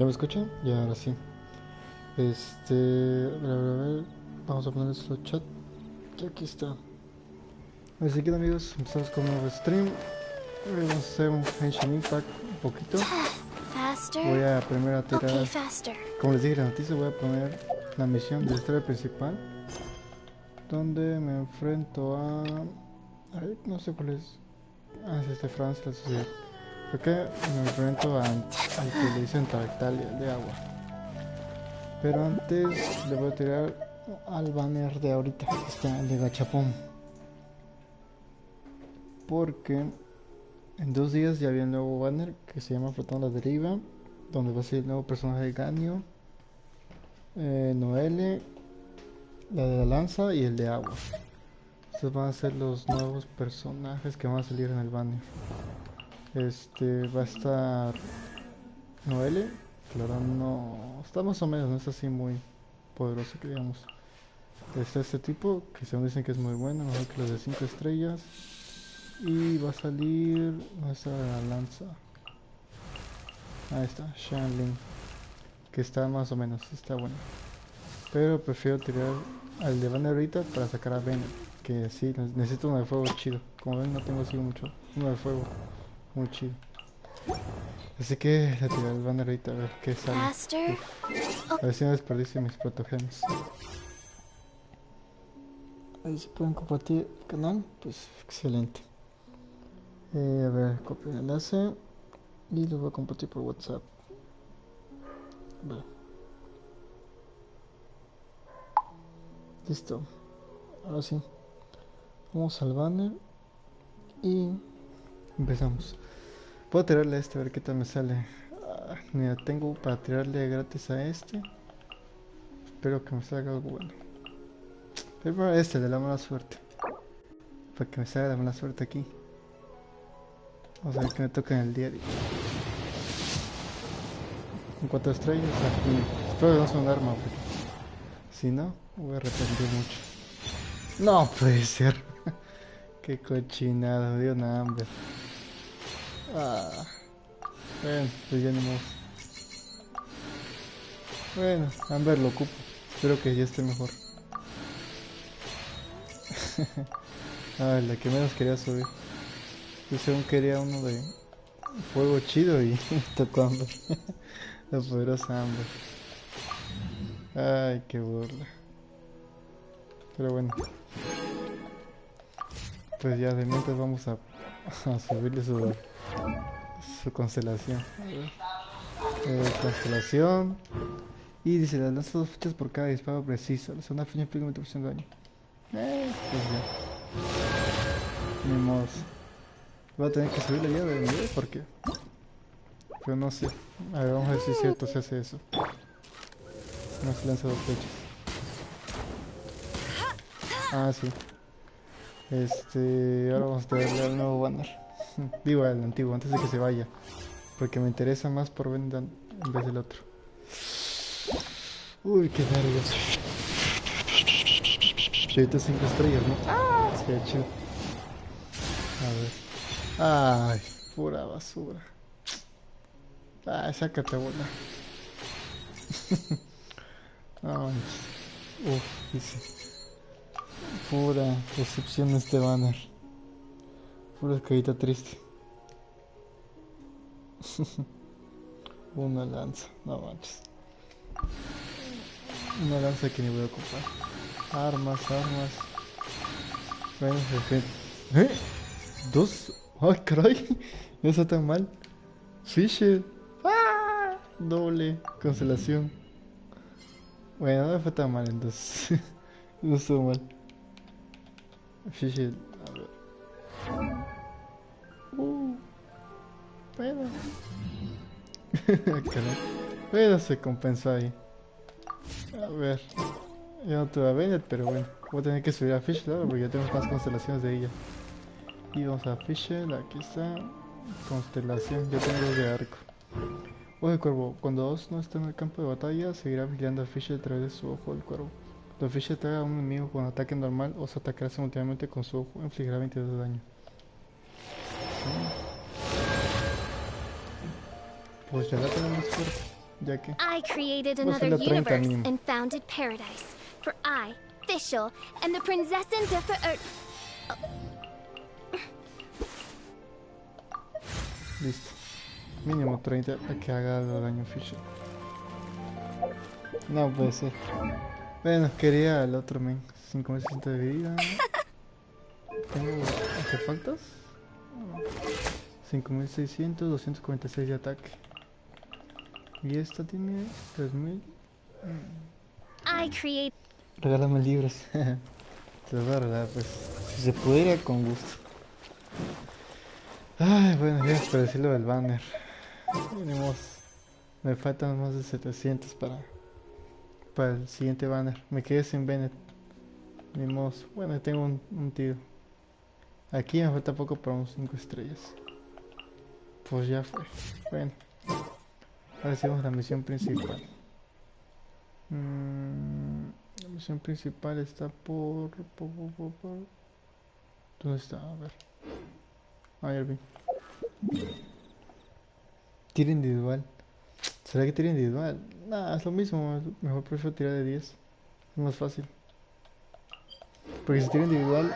¿Ya me escuchan? Ya, ahora sí. A ver, vamos a poner nuestro chat. Y aquí está. Así que amigos, empezamos con un nuevo stream. Vamos a hacer un Genshin Impact un poquito. Voy a primero tirar, como les dije en la noticia, voy a poner la misión de la historia principal, donde me enfrento a... Ay, no sé cuál es. Ah, es este Francia, la sociedad. Acá me enfrento al que le dicen Batalla de agua. Pero antes le voy a tirar al banner de ahorita, que está el de gachapón. Porque en 2 días ya había un nuevo banner que se llama Flotando a la Deriva, donde va a ser el nuevo personaje de Ganio, Noelle, la de la lanza y el de agua. Estos van a ser los nuevos personajes que van a salir en el banner. Va a estar Noelle, claro, no está más o menos, no es así muy poderoso que digamos. Está este tipo que según dicen que es muy bueno, mejor que los de 5 estrellas. Y va a salir nuestra lanza. Ahí está, Shanling, que está más o menos, está bueno. Pero prefiero tirar al de banner ahorita para sacar a Venom, que sí, necesito uno de fuego chido. Como ven, no tengo así mucho. Uno de fuego muy chido. Así que la tiré al banner ahorita a ver qué sale. Uf. A ver si no desperdicio mis protogems. Ahí se pueden compartir el canal, pues excelente. A ver, copio el enlace y lo voy a compartir por WhatsApp. Vale. Listo. Ahora sí. Vamos al banner y empezamos. Puedo tirarle a este a ver qué tal me sale. Mira, tengo para tirarle gratis a este. Espero que me salga algo bueno. Pero este de la mala suerte. Para que me salga la mala suerte aquí. Vamos a ver que me toca en el diario. En 4 estrellas aquí. Espero que no sea un arma, porque si no, me voy a arrepentir mucho. No puede ser. Qué cochinada, me dio una hambre. Bueno, pues ya ni modo. Bueno, Amber lo ocupo. Espero que ya esté mejor. La que menos quería subir. Yo según quería uno de fuego chido y tocó Amber. La poderosa Amber. Ay, qué burla. Pero bueno. Pues ya de mientras vamos a subirle su constelación. Constelación. Y dice, las lanzas 2 flechas por cada disparo preciso. La segunda flecha implica 20% de daño. Pues ya. Ni modo. Voy a tener que subirle ya de nivel porque... Pero no sé. A ver, vamos a ver si es cierto se hace eso. No se lanza 2 flechas. Ah, sí. Ahora vamos a darle al nuevo banner. Digo, al antiguo, antes de que se vaya. Porque me interesa más por vender en vez del otro. Uy, qué nervios. Ahorita 5 estrellas, ¿no? Sí, chido. A ver. Ay, pura basura. Sácate, bola. Ay, dice. Pura decepción este banner. Pura carita triste. Una lanza, no manches. Una lanza que ni voy a ocupar. Armas. Bueno, jefe. ¿Eh? ¿Dos? ¡Ay, caray! No está tan mal. Fisher. Doble. Constelación. Bueno, no me fue tan mal entonces. No estuvo mal. Fisher. A ver. Bueno. Caray. Pero se compensó ahí. A ver. Yo no tuve a Bennett, pero bueno. Voy a tener que subir a Fisher ahora porque ya tenemos más constelaciones de ella. Y vamos a Fisher, aquí está. Constelación, ya tengo 2 de arco. Ojo del cuervo, cuando Oz no está en el campo de batalla, seguirá vigilando a Fisher a través de su ojo del cuervo. Cuando Fisher ataca a un enemigo con ataque normal, Oz atacará simultáneamente con su ojo e infligirá 22 de daño. Pues ya la tenemos fuerte. ya que I created pues another la 30 universe mínimo. and founded paradise. For I, Fischl, and the Prinzessin de Listo. Mínimo 30 para que haga algo de daño Fisher. No puede ser. Bueno, quería el otro men. 5600 de vida. Tengo artefactos. 5600, 246 de ataque. Y esta tiene 3000. I create. Regálame libros. Te los voy a regalar, pues. Si se pudiera, con gusto. Ay, bueno, ya para decirlo del banner. Tenemos. Me faltan más de 700 para el siguiente banner. Me quedé sin Bennett. Tenemos. Bueno, tengo un tiro. Aquí me falta poco para un 5 estrellas. Pues ya fue. Bueno. Ahora sí vamos a la misión principal. La misión principal está por... ¿Dónde está? A ver. Ah, ya vi. Tiro individual. ¿Será que tiro individual? Nah, es lo mismo. Mejor prefiero tirar de 10. Es más fácil. Porque si tiro individual,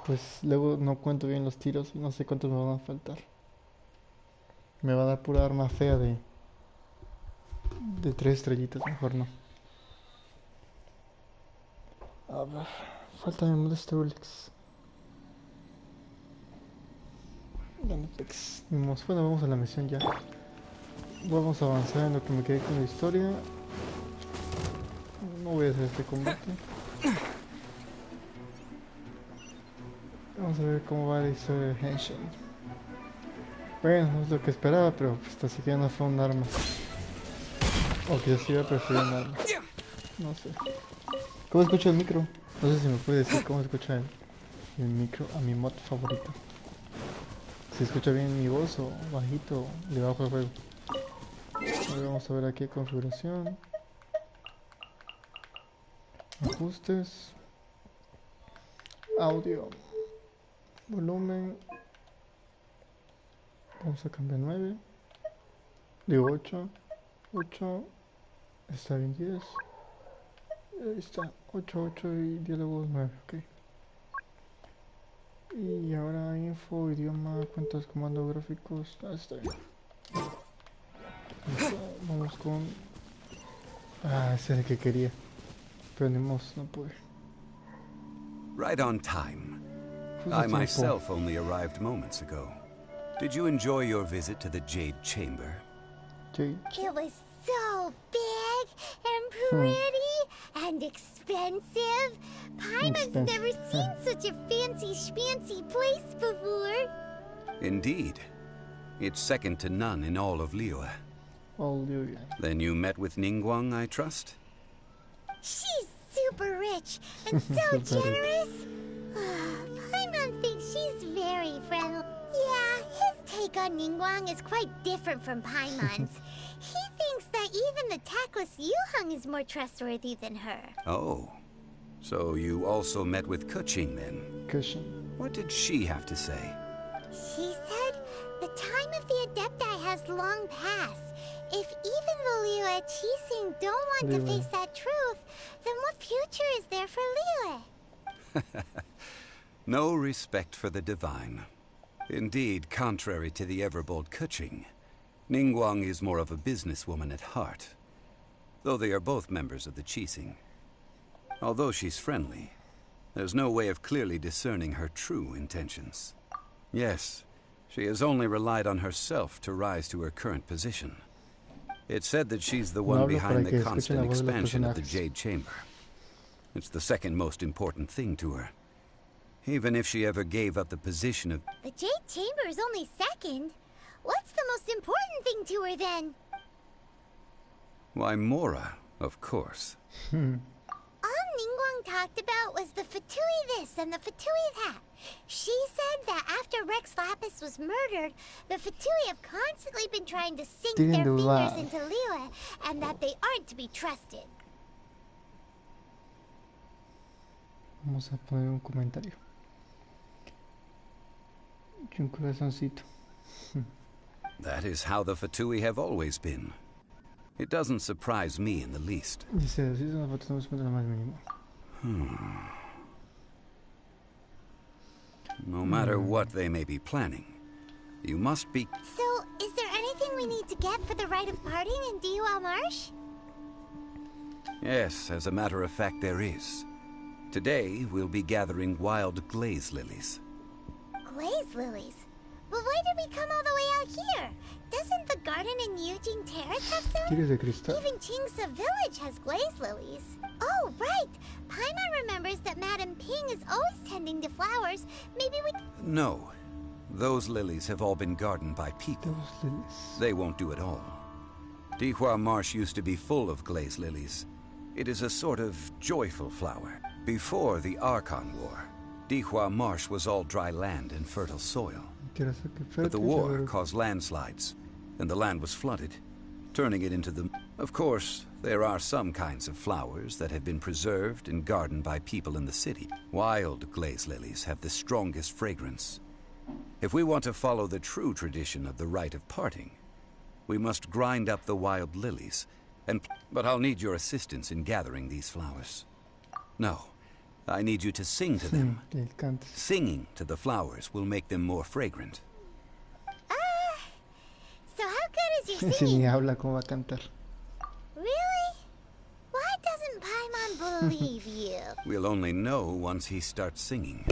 pues luego no cuento bien los tiros y no sé cuántos me van a faltar. Me va a dar pura arma fea de 3 estrellitas, mejor no. A ver, falta el de Strulix. Bueno, vamos a la misión ya. Vamos a avanzar en lo que me quedé con la historia. No voy a hacer este combate. Vamos a ver cómo va la historia de Genshin. Bueno, no es lo que esperaba, pero pues esta siquiera no fue un arma. O quizás iba a preferir un arma. No sé. ¿Cómo escucha el micro? No sé si me puede decir cómo escucha el micro a mi mod favorito. Si escucha bien mi voz o bajito, le bajo el juego. Ahora vamos a ver aquí configuración. Ajustes. Audio. Volumen. Vamos a cambiar 9. Digo 8. 8. Está bien 10. Ahí está. 8, 8 y diálogos 9. Ok. Y ahora info, idioma, cuentas, comandos gráficos. Ah, está bien. Listo, vamos con... Ah, ese es el que quería. Prendemos, no pude. Right on time. I myself only arrived moments ago. Did you enjoy your visit to the Jade Chamber? Jade. It was so big and pretty and expensive. Paimon's never seen such a fancy schmancy place before. Indeed. It's second to none in all of Liyue. All Liyue. Then you met with Ningguang, I trust? She's super rich and so generous. Paimon thinks she's very friendly. Yeah, his take on Ningguang is quite different from Paimon's. He thinks that even the tactless Yuheng is more trustworthy than her. Oh. So you also met with Keqing then? Keqing. What did she have to say? She said the time of the Adepti has long passed. If even the Liyue Qixing don't want to face that truth, then what future is there for Liyue? No respect for the divine. Indeed, contrary to the ever-bold Keqing, Ningguang is more of a businesswoman at heart, though they are both members of the Qixing. Although she's friendly, there's no way of clearly discerning her true intentions. Yes, she has only relied on herself to rise to her current position. It's said that she's the one behind the constant expansion of the Jade Chamber. It's the second most important thing to her. Even if she ever gave up the position of... The Jade Chamber is only second. What's the most important thing to her then? Why, Mora, of course. All Ningguang talked about was the Fatui this and the Fatui that. She said that after Rex Lapis was murdered, the Fatui have constantly been trying to sink their fingers into Liyue, and that they aren't to be trusted. Vamos a poner un comentario. Y un corazoncito. That is how the Fatui have always been. It doesn't surprise me in the least. Dice, así es una foto, no se encuentra más mínimo. No matter what they may be planning, you must be... So, is there anything we need to get for the rite of parting in Diwa Marsh? Yes, as a matter of fact, there is. Today, we'll be gathering wild glaze lilies. Glaze lilies? But why did we come all the way out here? Doesn't the garden in Eugene Terrace have some? ¿Quieres de cristal? Even Chingsa Village has glaze lilies. Oh, right! Paimon remembers that Madame Ping is always tending to flowers. Maybe we... No. Those lilies have all been gardened by people. Those lilies. They won't do it all. Dihua Marsh used to be full of glaze lilies. It is a sort of joyful flower. Before the Archon War, Dihua Marsh was all dry land and fertile soil. But the war caused landslides, and the land was flooded, turning it into the... Of course, there are some kinds of flowers that have been preserved and gardened by people in the city. Wild glaze lilies have the strongest fragrance. If we want to follow the true tradition of the rite of parting, we must grind up the wild lilies, but I'll need your assistance in gathering these flowers. No, I need you to sing to them. Singing to the flowers will make them more fragrant. So how good is your Si ni singing? habla, ¿cómo va a cantar? Really? Why doesn't Paimon believe you? We'll only know once he starts singing.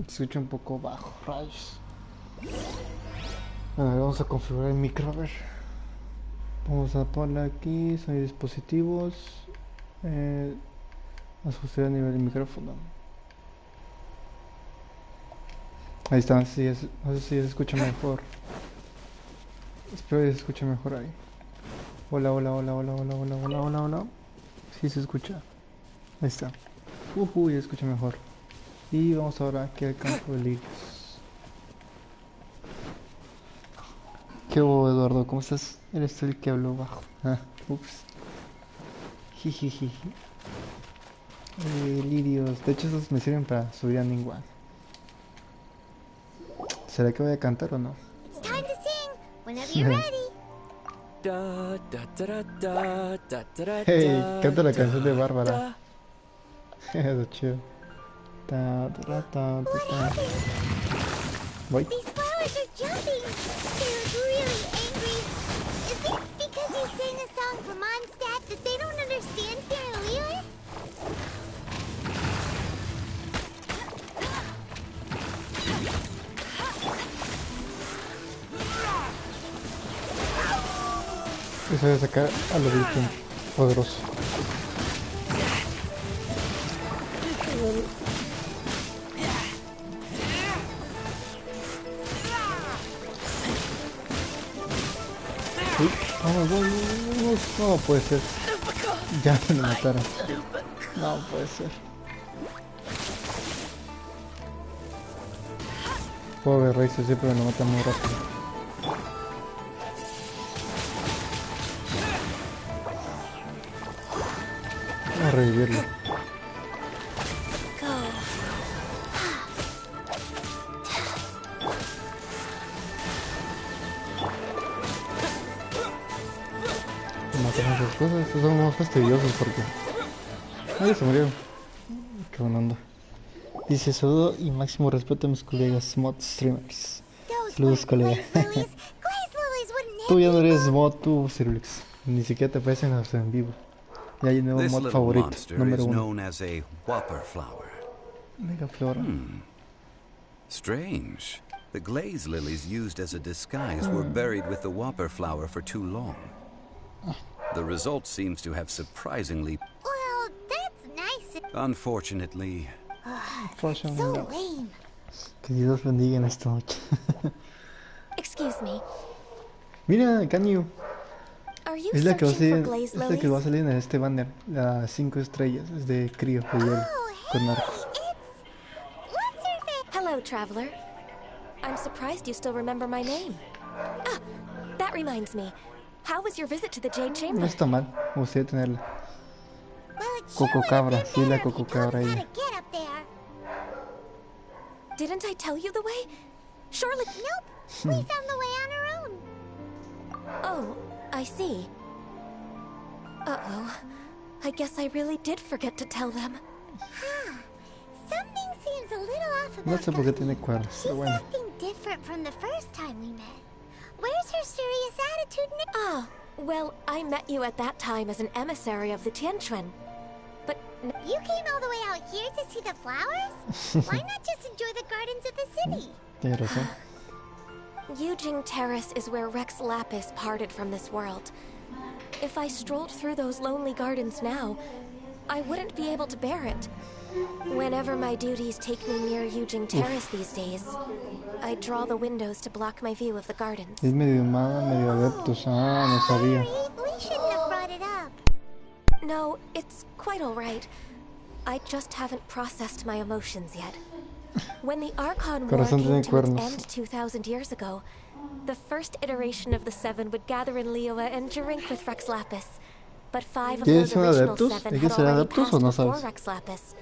Se escucha un poco bajo, rayos. A ver, vamos a configurar el micro, a ver. Vamos a ponerle aquí, son dispositivos. Ajustar a nivel del micrófono. Ahí está, sí, no sé si se escucha mejor. Espero que se escuche mejor ahí. Hola, hola, hola, hola, hola, hola, hola, hola, hola. Sí se escucha. Ahí está. Ya se escucha mejor. Y vamos ahora aquí al campo de lirios. ¿Qué hubo, Eduardo? ¿Cómo estás? Eres tú el que habló bajo. Ah, ups. Jijijiji. Lirios. De hecho, esos me sirven para subir a Ningguang. ¿Será que voy a cantar o no? It's time to sing whenever you're ready. Hey, canta la canción de Bárbara. Eso chido. Ta, ta, ta, ta, ta. Voy. These flowers are jumping. They look really angry. Is it because you sang a song for Mondstadt that they don't understand here in Liyue? Eso voy a sacar a lo virgen poderoso. Uy, vamos, vamos. No puede ser. Ya me mataron. No puede ser. Pobre Racer, siempre me lo mata muy rápido. Vamos a revivirlo. Matan esas cosas, estos son más fastidiosos porque... Ay, se murió. Qué buena onda. Dice, saludo y máximo respeto a mis colegas mod streamers. Saludos, colega. Tú ya no eres mod, tú, Cirulix. Ni siquiera te aparecen hasta en vivo. Ya hay un nuevo This mod little favorito, monster número is 1. known as a whopper flower. Mega flora. Strange. The glaze lilies used as a disguise were buried with the whopper flower for too long. The result seems to have surprisingly... Well, that's nice. Unfortunately... So lame. Que Dios bendiga en esta noche. Excuse me. Mira, Canyu. Are you Es la que va a searching salir, for glaze es la que lilies? va a salir en este banner. Las 5 estrellas. Es de Crío, de hielo. Con arcos. What's her face? Hello, traveler. I'm surprised you still remember my name. Ah, that reminds me. How was your visit to the Jade No Chamber? está mal. Me gustaría tenerla. Well, it sure Coco would have Cabra, been sí, la better if Coco you told us Cabra how ella. to get up there. Didn't I tell you the way? Surely... Nope, we found the way on our own. Oh, I see. Uh-oh. I guess I really did forget to tell them. Something seems a little off No about sé por qué Gacha. tiene cuernos, She's pero bueno. acting different from the first time we met. Where's her serious attitude now? Ah, well, I met you at that time as an emissary of the Tianquan. But You came all the way out here to see the flowers? Why not just enjoy the gardens of the city? Tienes razón. Yujing Terrace is where Rex Lapis parted from this world. If I strolled through those lonely gardens now, I wouldn't be able to bear it. Whenever my duties take me near Yujing Terrace these days, I draw the windows to block my view of the gardens. Es medio maga, medio adeptos. Ah, no sabía. Sorry, we shouldn't have brought it up. No, it's quite all right. I just haven't processed my emotions yet. When the Archon War Corazón came tiene to its cuernos. end 2,000 years ago, the first iteration of the Seven would gather in Liyue and drink with Rex Lapis. But 5 of ¿Tienes those un original adeptus? 7 ¿Hay que had ser already adeptus passed o no before sabes? Rex Lapis.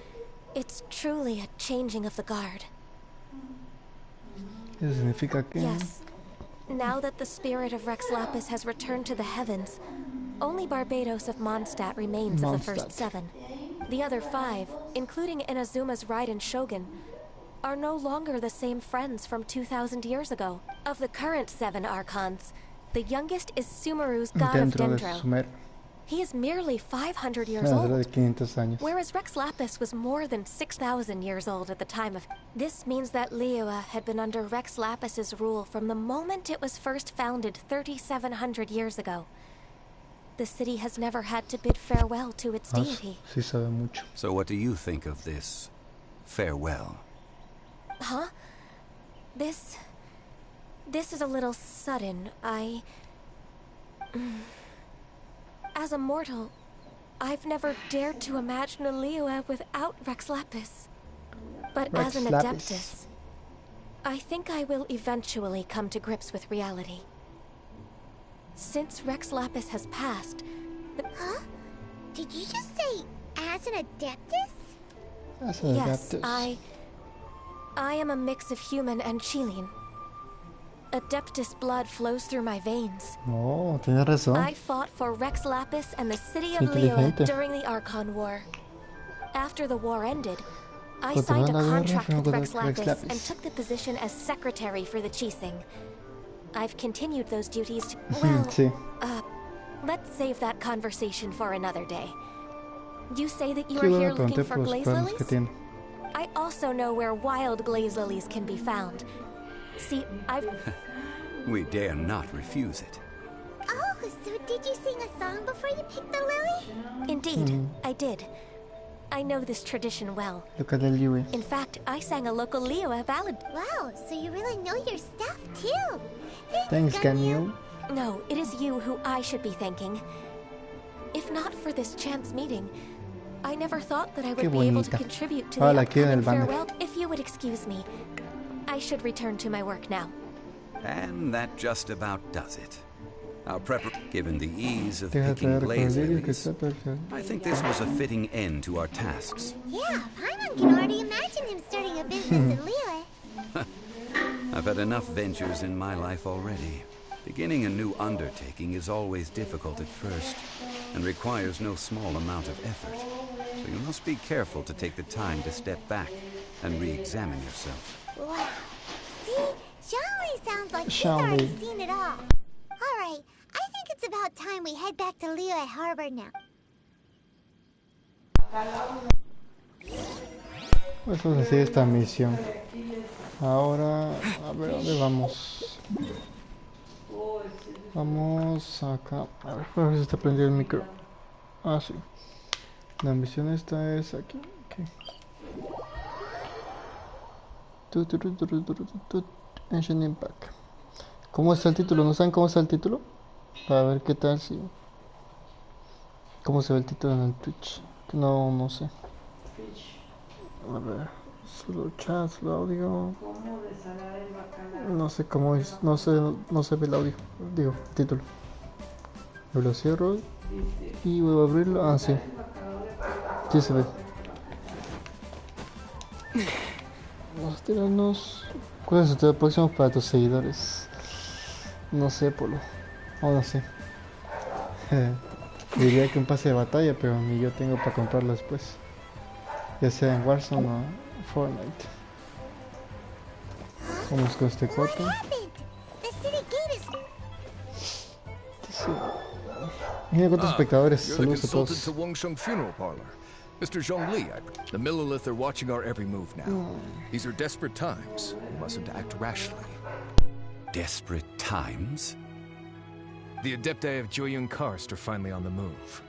It's truly a changing of the guard. Eso significa que... Yes. Now that the spirit of Rex Lapis has returned to the heavens, only Barbados of Mondstadt remains of the first Mondstadt. 7. The other 5, including Inazuma's Raiden Shogun, are no longer the same friends from 2,000 years ago. Of the current 7 Archons, the youngest is Sumeru's god of Dentro de Dendro. Sumer. He is merely 500 years Será de old, 500 años. whereas Rex Lapis was more than 6,000 years old at the time of... This means that Liyue had been under Rex Lapis's rule from the moment it was first founded 3,700 years ago. The city has never had to bid farewell to its Ah, deity. sí sabe mucho. So what do you think of this farewell? Huh? This is a little sudden. As a mortal, I've never dared to imagine a Liyue without Rex Lapis. But Rex as an Lapis. Adeptus, I think I will eventually come to grips with reality. Since Rex Lapis has passed, Huh? Did you just say as an adeptus? As an yes, adeptus. I am a mix of human and Chilean. Adeptus blood flows through my veins. No, tienes razón. I fought for Rex Lapis and the city of Qué Liyue inteligente. during the Archon War. After the war ended, I Cuando signed a terminó la guerra, contract firmó with con Rex Rex Lapis Lapis. and took the position as secretary for the Chising. I've continued those duties to, well, Sí. let's save that conversation for another day. You say that you Sí, are bueno, here me looking pregunté for por los glaze cuernos que lilies? tiene. I also know where wild glaze lilies can be found. See, I've... We dare not refuse it. Oh, so did you sing a song before you picked the lily? Indeed, I did. I know this tradition well. Loca del Liyue. In fact, I sang a local Liyue ballad. Wow, so you really know your stuff too. Thanks, Camille. No, it is you who I should be thanking. If not for this chance meeting, I never thought that I Qué would be able to bonita. contribute to Ahora the la quiero en el upcoming banner. farewell. If you would excuse me, I should return to my work now. And that just about does it. Our given the ease of Deja de picking traer con glaze lirios que lilies, está perfecto. I think this was a fitting end to our tasks. Yeah, Paimon can already imagine him starting a business in Liyue. I've had enough ventures in my life already. Beginning a new undertaking is always difficult at first, and requires no small amount of effort. So you must be careful to take the time to step back and re-examine yourself. Wow. See, Xiaoli sounds like he's Xiaoli. already seen it all. Alright, I think it's about time we head back to Liyue Harbor now. Pues vamos a hacer esta misión. Ahora, a ver, ¿dónde vamos? Vamos acá. A ver si está prendido el micro. Ah, sí. La misión esta es aquí. Okay. Genshin Impact. ¿Cómo está el título? ¿No saben cómo está el título? Para ver qué tal si... ¿Cómo se ve el título en el Twitch? No, no sé. A ver, solo chat, solo audio. No sé cómo es, no se ve el audio, digo, el título. Yo lo cierro y vuelvo a abrirlo. Ah, sí. Sí se ve. Vamos a tirarnos. ¿Cuál es el próximo para tus seguidores? No sé, Polo. Oh, no sé. Diría que un pase de batalla, pero ni yo tengo para comprarlo después. Ya sea en Warzone o Fortnite. Vamos con este What 4. happened? The city gate is... Sí. Mira cuántos espectadores. You're the Saludos a consultant to todos. Wangsheng Funeral Parlor. Mr. Zhongli, the Millilith are watching our every move now. These are desperate times. We mustn't act rashly. Desperate times? The Adepti of Joyun Karst are finally on the move.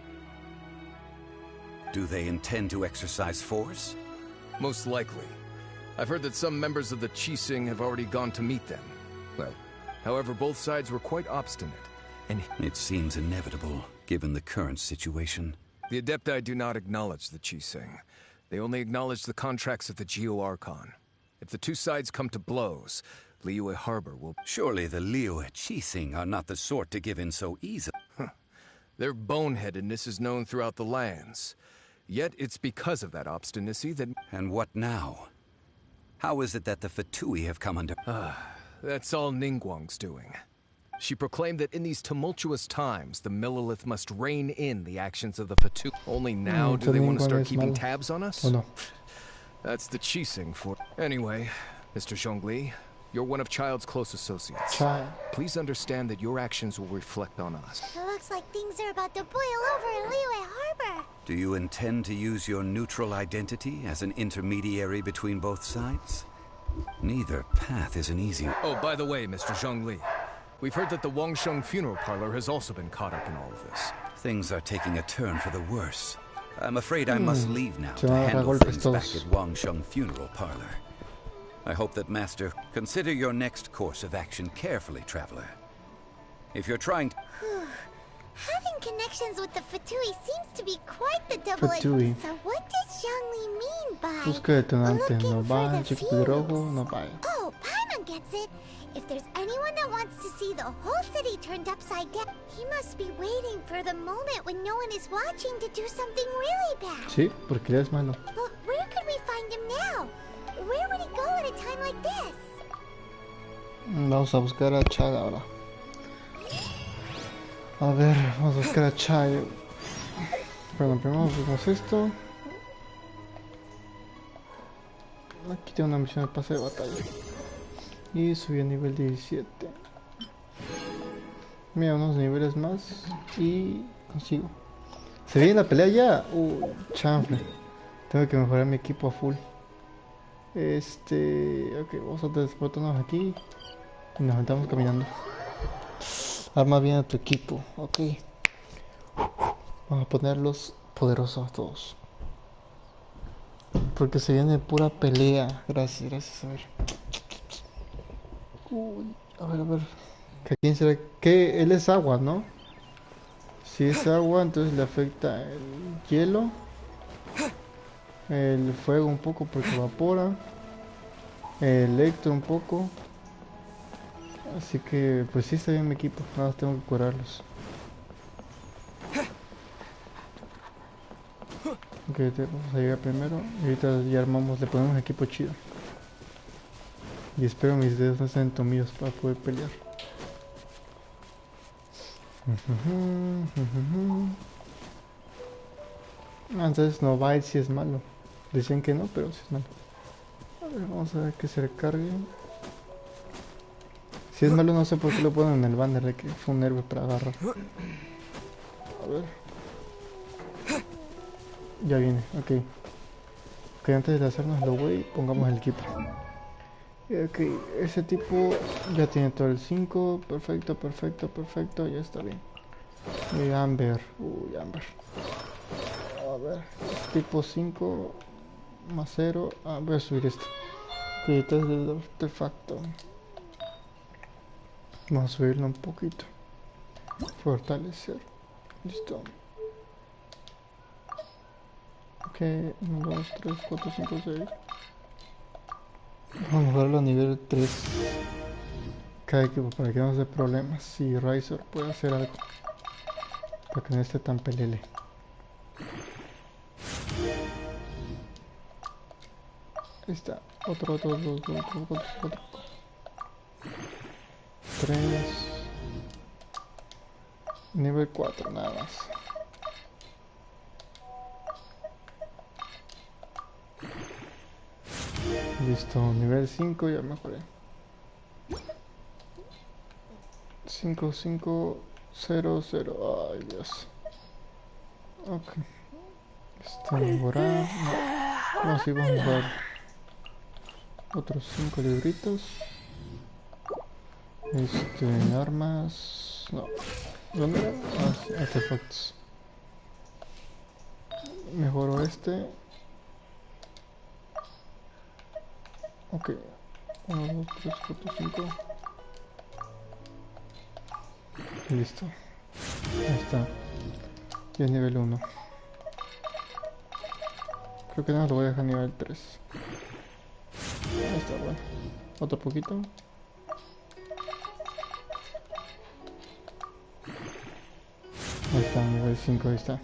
Do they intend to exercise force? Most likely. I've heard that some members of the Qixing have already gone to meet them. Well, however, both sides were quite obstinate, and It seems inevitable, given the current situation. the Adepti do not acknowledge the Qixing. They only acknowledge the contracts of the Geo Archon. If the two sides come to blows, Liyue Harbor will... Surely the Liyue Qixing are not the sort to give in so easily. Their boneheadedness is known throughout the lands. Yet it's because of that obstinacy that... And what now? How is it that the Fatui have come under... That's all Ningguang's doing. She proclaimed that in these tumultuous times, the Millilith must rein in the actions of the Fatui. Only now do they want to Ningguang start es keeping malo. tabs on us? ¿O no? That's the Qixing for... Anyway, Mr. Zhongli, you're one of Child's close associates. Child. Please understand that your actions will reflect on us. It looks like things are about to boil over in Liyue Harbor. Do you intend to use your neutral identity as an intermediary between both sides? Neither path is an easy one. Oh, by the way, Mr. Zhongli, we've heard that the Wangsheng Funeral Parlor has also been caught up in all of this. Things are taking a turn for the worse. I'm afraid I must leave now Se to van a agarrar handle golpes things back todos. at Wangsheng Funeral Parlor. I hope that Master consider your next course of action carefully, traveler. If you're trying to... Having connections with the Fatui seems to be quite the double-edged. Fatui. So what does Zhongli mean by Busca detonante. looking for Nobile. the Chico pelirrojo. fuse? Nobile. Oh, Paimon gets it. If there's anyone that wants to see the whole city turned upside down, he must be waiting for the moment when no one is watching to do something really bad. Sí, porque él es malo. But where could we find him now? Where would he go at a time like this? Vamos a buscar a Chad ahora. A ver, vamos a buscar a Chad. Bueno, primero vemos esto. Aquí tengo una misión de pase de batalla. Y subí a nivel 17. Mira, unos niveles más. Y consigo. ¿Se viene la pelea ya? Chanfle. Tengo que mejorar mi equipo a full. Ok, vamos a transportarnos aquí. Y nos aventamos caminando. Arma bien a tu equipo, ok. Vamos a ponerlos poderosos a todos. Porque se viene pura pelea. Gracias, gracias. A ver. A ver. ¿A quién será? Que él es agua, ¿no? Si es agua, entonces le afecta el hielo. El fuego un poco porque evapora. El electro un poco. Así que, pues sí está bien mi equipo. Nada más tengo que curarlos. Ok, vamos a llegar primero. Y ahorita ya armamos, le ponemos equipo chido. Y espero mis dedos no estén entumidos para poder pelear. Entonces Nobile sí es malo. Decían que no, pero sí es malo. A ver, vamos a ver que se recargue. Si es malo no sé por qué lo ponen en el banner de que fue un héroe para agarrar. A ver. Ya viene, ok. Ok, antes de hacernos lo güey, pongamos el equipo. Ok, ese tipo ya tiene todo el 5. Perfecto, ya está bien. Y Amber, Amber. A ver, tipo 5 más 0. Voy a subir esto. Ok, entonces el artefacto. Vamos a subirlo un poquito. Fortalecer. Listo. Ok, 1, 2, 3, 4, 5, 6. Vamos a mejorarlo a nivel 3. Cada equipo para que no se dé problemas. Si Riser puede hacer algo. Para que no esté tan pelele. Ahí está. Otro. 3. Nivel 4 nada más. Listo, nivel 5 ya mejoré. 5, 5, 0, 0. Ay, Dios. Ok. Está mejorado. No, no, sí, vamos a mejorar. Otros 5 libritos. Armas. No. ¿Dónde era? Ah, sí, artefactos. Mejoro este. Ok. 1, 2, 3, 4, 5. Listo. Ahí está. Y es nivel 1. Creo que no, lo voy a dejar nivel 3. Ahí está, bueno. Otro poquito. Ahí está, nivel 5, ahí está.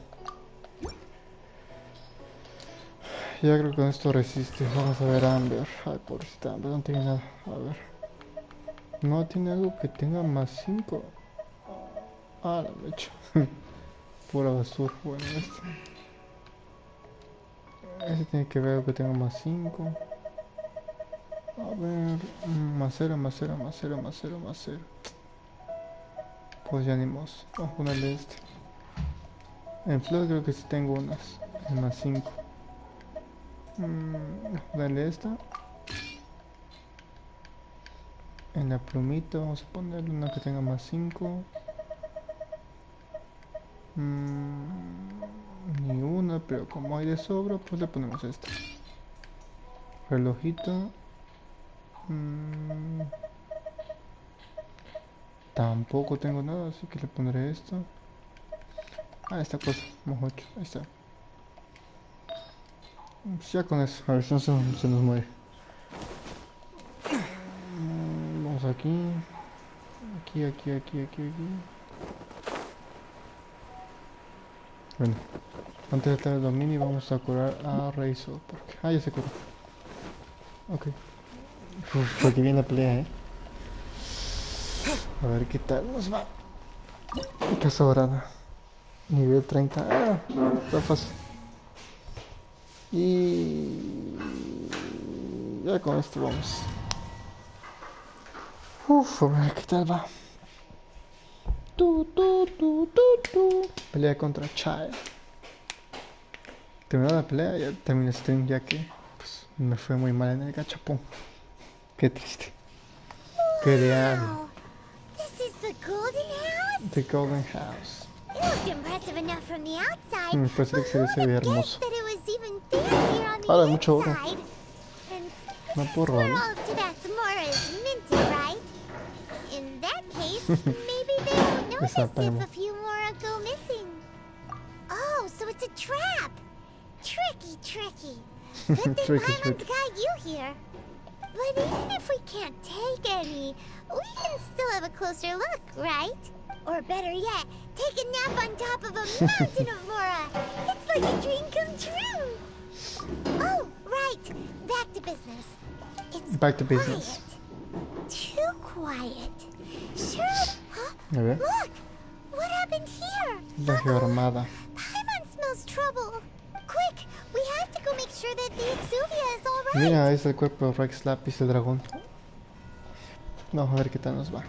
Ya creo que con esto resiste. Vamos a ver a Amber. Ay, pobrecita Amber, no tiene nada. A ver. No tiene algo que tenga más 5. Ah, la mecha. Pura basura. Bueno, este tiene que ver algo que tenga más 5. A ver. Más 0, más 0, más 0, más 0, más 0. Pues ya ni mos. Vamos a ponerle este. En flor creo que sí tengo unas. En más 5. Dale esta. En la plumita vamos a ponerle una que tenga más 5. Ni una, pero como hay de sobra, pues le ponemos esta. Relojito. Tampoco tengo nada, así que le pondré esto. Ah, esta cosa, más 8, ahí está. Ya con eso, a ver si no se nos muere. Vamos aquí. Aquí. Bueno, antes de estar el dominio vamos a curar a Razor. Porque... ah, ya se curó. Ok. Uf, porque viene la pelea, A ver qué tal nos va. Casa dorada. Nivel 30. Ah, está fácil. Y ya con esto vamos. Uf, a ver qué tal va. Pelea contra Child. Terminó la pelea, ya terminé el stream ya que pues, me fue muy mal en el gachapón. Qué triste. Wow. This is the golden house? The Golden House. It looked impressive enough from the outside. Parece que se ve hermoso. That it was even fancier on the Ahora mucho oro. inside. And No this puedo is where robarlo. all to that Zamora is minted, right? In that case, maybe they won't notice if a few more go missing. Oh, so it's a trap. Tricky. Good thing Paimon's got you here. But even if we can't take any, we can still have a closer look, right? Or better yet, take a nap on top of a mountain of Mora. It's like a dream come true. Oh, right. Back to business. It's Back to business. Quiet. Too quiet. Sure. Huh? A ver. Look. What happened here? La geormada. Paimon smells trouble. Quick, we have to go make sure that the Exuvia is all right. Mira, es el cuerpo de Rex Lapis, el dragón. Vamos a ver qué tal nos va.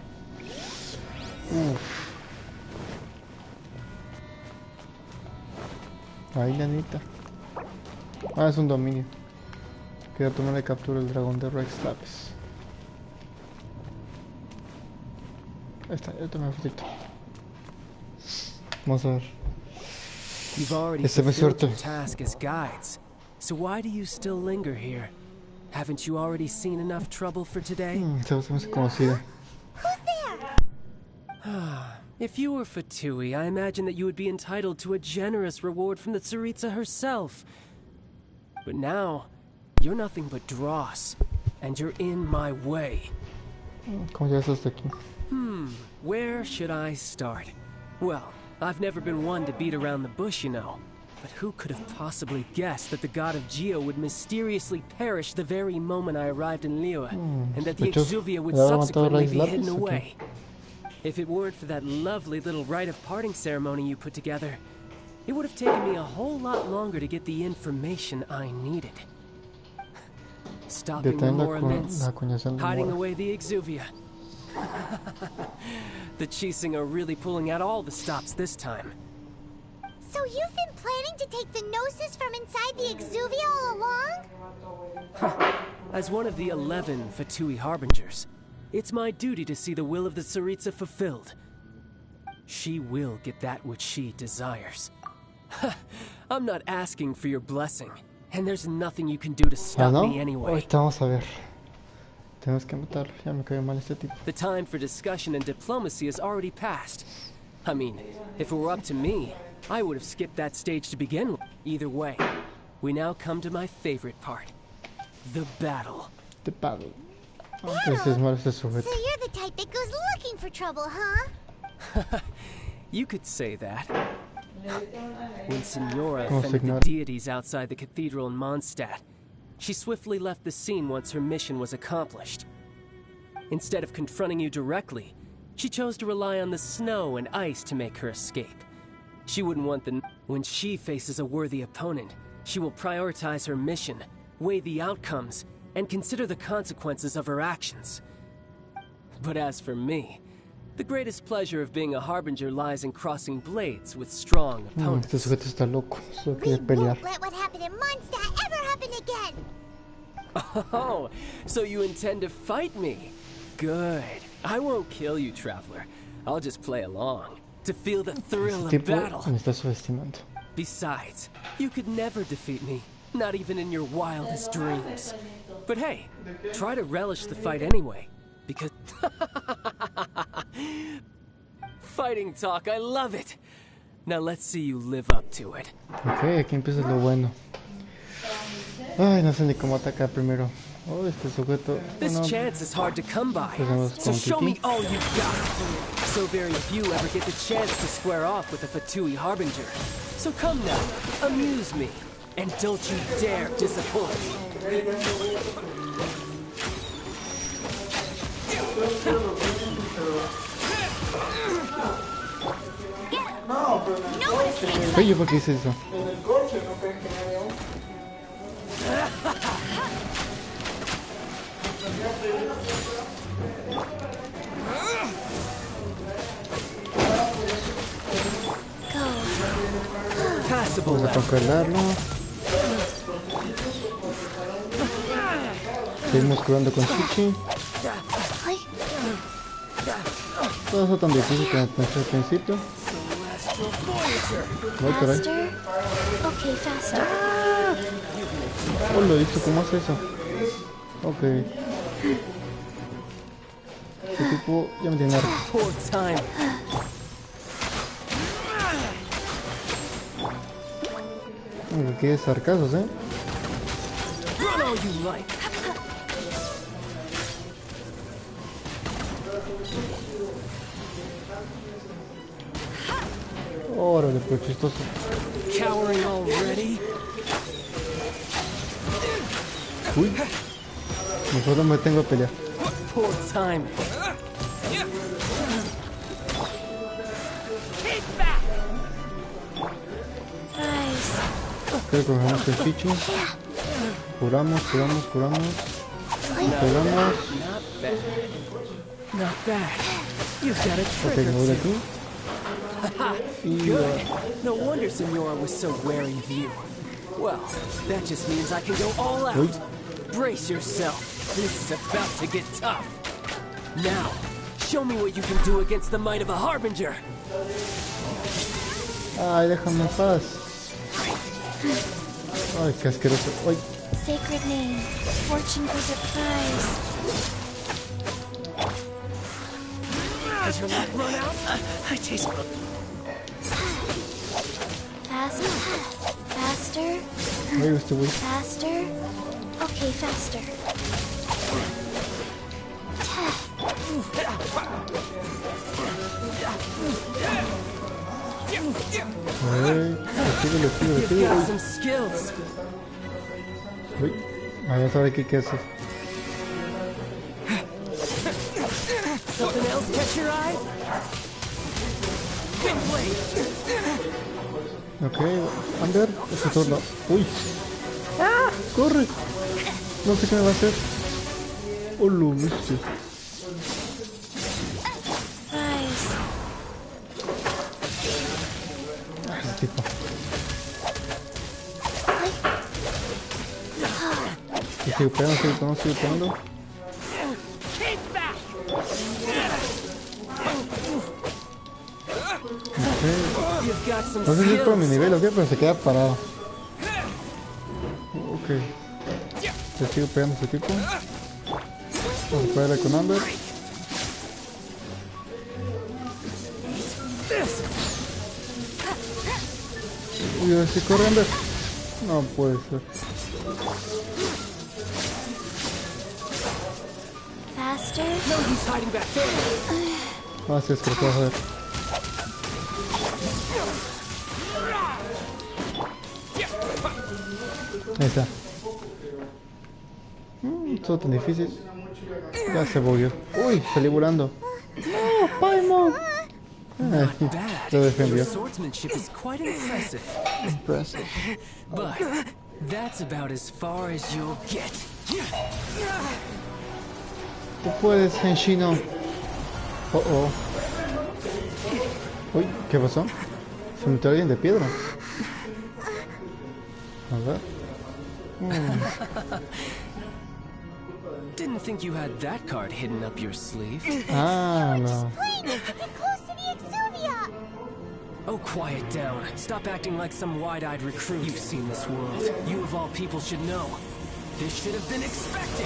Ahí la anita. Ah, es un dominio. Queda tomar de captura el dragón de Rex Lapis. Ahí está, ya tomé fotito. Vamos a ver. You've already fulfilled your task as guides, so why do you still linger here? Haven't you already seen enough trouble for today? Se me hace conocida. Who's there? If you were Fatui, I imagine that you would be entitled to a generous reward from the Tsaritsa herself. But now, you're nothing but dross, and you're in my way. ¿Cómo llegas hasta aquí? Where should I start? Well, I've never been one to beat around the bush, you know. But who could have possibly guessed that the god of Geo would mysteriously perish the very moment I arrived in Liyue, and that the Exuvia would subsequently be hidden away? If it weren't for that lovely little rite of parting ceremony you put together, it would have taken me a whole lot longer to get the information I needed. Stopping the Moraments, hiding away the Exuvia. The Chising are really pulling out all the stops this time. So you've been planning to take the Gnosis from inside the Exuvia all along? As one of the 11 Fatui Harbingers, it's my duty to see the will of the Tsaritsa fulfilled. She will get that which she desires. I'm not asking for your blessing, and there's nothing you can do to stop me anyway. Ahorita vamos a ver. Tenemos que matarlo. Ya me cayó mal este tipo. The time for discussion and diplomacy has already passed. I mean, if it were up to me, I would have skipped that stage to begin with. Either way, we now come to my favorite part. The battle. The battle. So you're the type that goes looking for trouble, huh? You could say that. When Signora offended the deities outside the cathedral in Mondstadt, she swiftly left the scene once her mission was accomplished. Instead of confronting you directly, she chose to rely on the snow and ice to make her escape. She wouldn't want the... When she faces a worthy opponent, she will prioritize her mission, weigh the outcomes, and consider the consequences of her actions. But as for me, the greatest pleasure of being a Harbinger lies in crossing blades with strong opponents. Este sujeto está loco. Solo quiere We pelear. won't let what happened in Mondstadt ever happen again! Oh, so you intend to fight me? Good. I won't kill you, Traveler. I'll just play along, to feel the thrill of battle. Me está subestimando. Besides, you could never defeat me, not even in your wildest dreams. But hey, try to relish the fight anyway, because... Fighting talk, I love it! Now let's see you live up to it. Ok, aquí empieza lo bueno. Ay, no sé ni cómo atacar primero. Oh, este sujeto... This chance is hard to come by, so show me all you've got. So very few ever get the chance to square off with a Fatui Harbinger. So come now, amuse me, and don't you dare disappoint. Oye, ¿por qué hice eso? Vamos a congelarlo. Seguimos curando con Chichi. Todo eso tan difícil como pensé al principio. Ay, caray. Okay, faster. Oh, lo he visto, ¿cómo hace eso? Ok. Este tipo ya me tiene harto. Qué sarcasmos, ¿eh? Órale, pero chistoso. Uy. Mejor no me tengo a pelear. Creo que cogemos el Chichi. Curamos. Y pegamos. Ok, me voy de aquí. Good. No wonder Senora was so wary of you. Well, that just means I can go all out. Brace yourself. This is about to get tough. Now, show me what you can do against the might of a Harbinger. Ay, déjame en paz. Ay, qué asqueroso. Ay. Sacred name. Fortune for surprise. Has your luck run out? I taste... Faster. Faster. Okay, faster. Sigue. Uy, vamos a ver qué haces. Something else catch your eye? Ok, Ander, es tu turno. Uy. ¡Ah! ¡Corre! No sé qué me va a hacer. Oh, lo viste. Ah, ese tipo. Y sigo pegando, sigo pegando. Okay. No sé si es por mi nivel o qué, pero se queda parado. Ok. Le sigo pegando a ese tipo. Vamos a pegarle con Amber. Uy, a ver si corre Amber. No puede ser. Faster? No, he's hiding back there. Ah, sí, es que lo puedo hacer. Ahí está. Todo tan difícil. Ya se bugueó. Uy, salí volando. No, Paimon. Lo defendió. Your swordsmanship is quite impressive. Impressive. But that's about as far as you'll get. Tú puedes, Genshino. Oh, oh. Uy, ¿qué pasó? Se metió alguien de piedra. A ver. Didn't think you had that card hidden up your sleeve. Ah, no. Playing us to get close to the Exuvia! Oh, quiet down. Stop acting like some wide-eyed recruit. You've seen this world. You of all people should know. This should have been expected.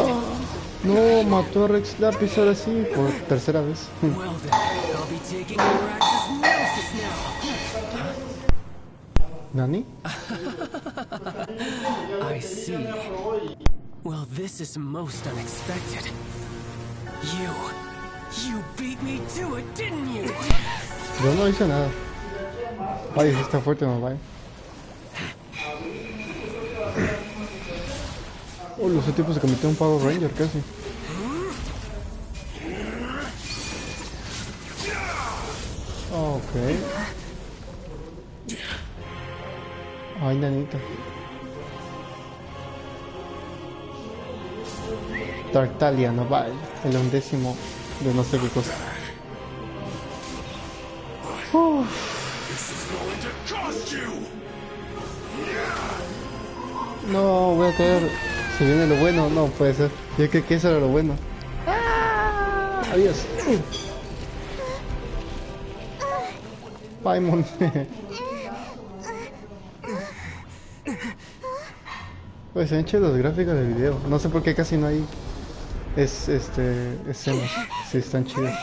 No, mató a Rex Lapis ahora sí, por tercera vez. Well then, I'll be taking Arax's nemesis now. ¿Nani? I see. Well, this is most unexpected. You beat me to it, didn't you? Yo no hice nada. Ay, sí está fuerte, Nobile. Oh, ese tipo se convirtió en un Power Ranger casi. Ok. Ay, nanita. Tartaglia Nobile, el 11º de no sé qué cosa. No, voy a caer. Se viene lo bueno, no puede ser. Yo creo que eso era lo bueno. Adiós. Paimon. Pues se han hecho los gráficos del video. No sé por qué casi no hay escenas. Sí, están chidas.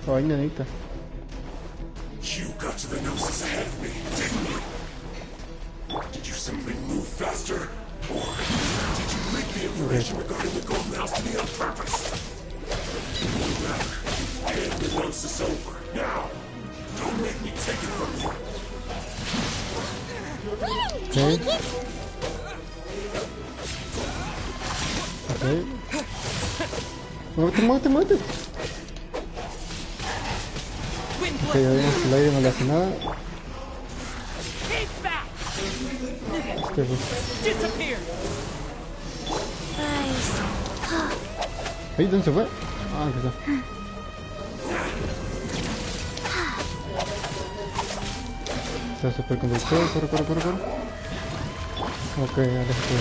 Ay, nanita. You got to the gnosis ahead of me, didn't you? Did you simply move faster? Or did you leak the information regarding the golden house to me on purpose? No matter. And the gnosis over. Now! Don't make me take it from you. Okay. Okay. Muévete, muévete. Ok, ya vemos que el aire no le hace nada. Ahí, ¿dónde se fue? Ah, aquí está. Está superconductor, corre. Ok, aléjate.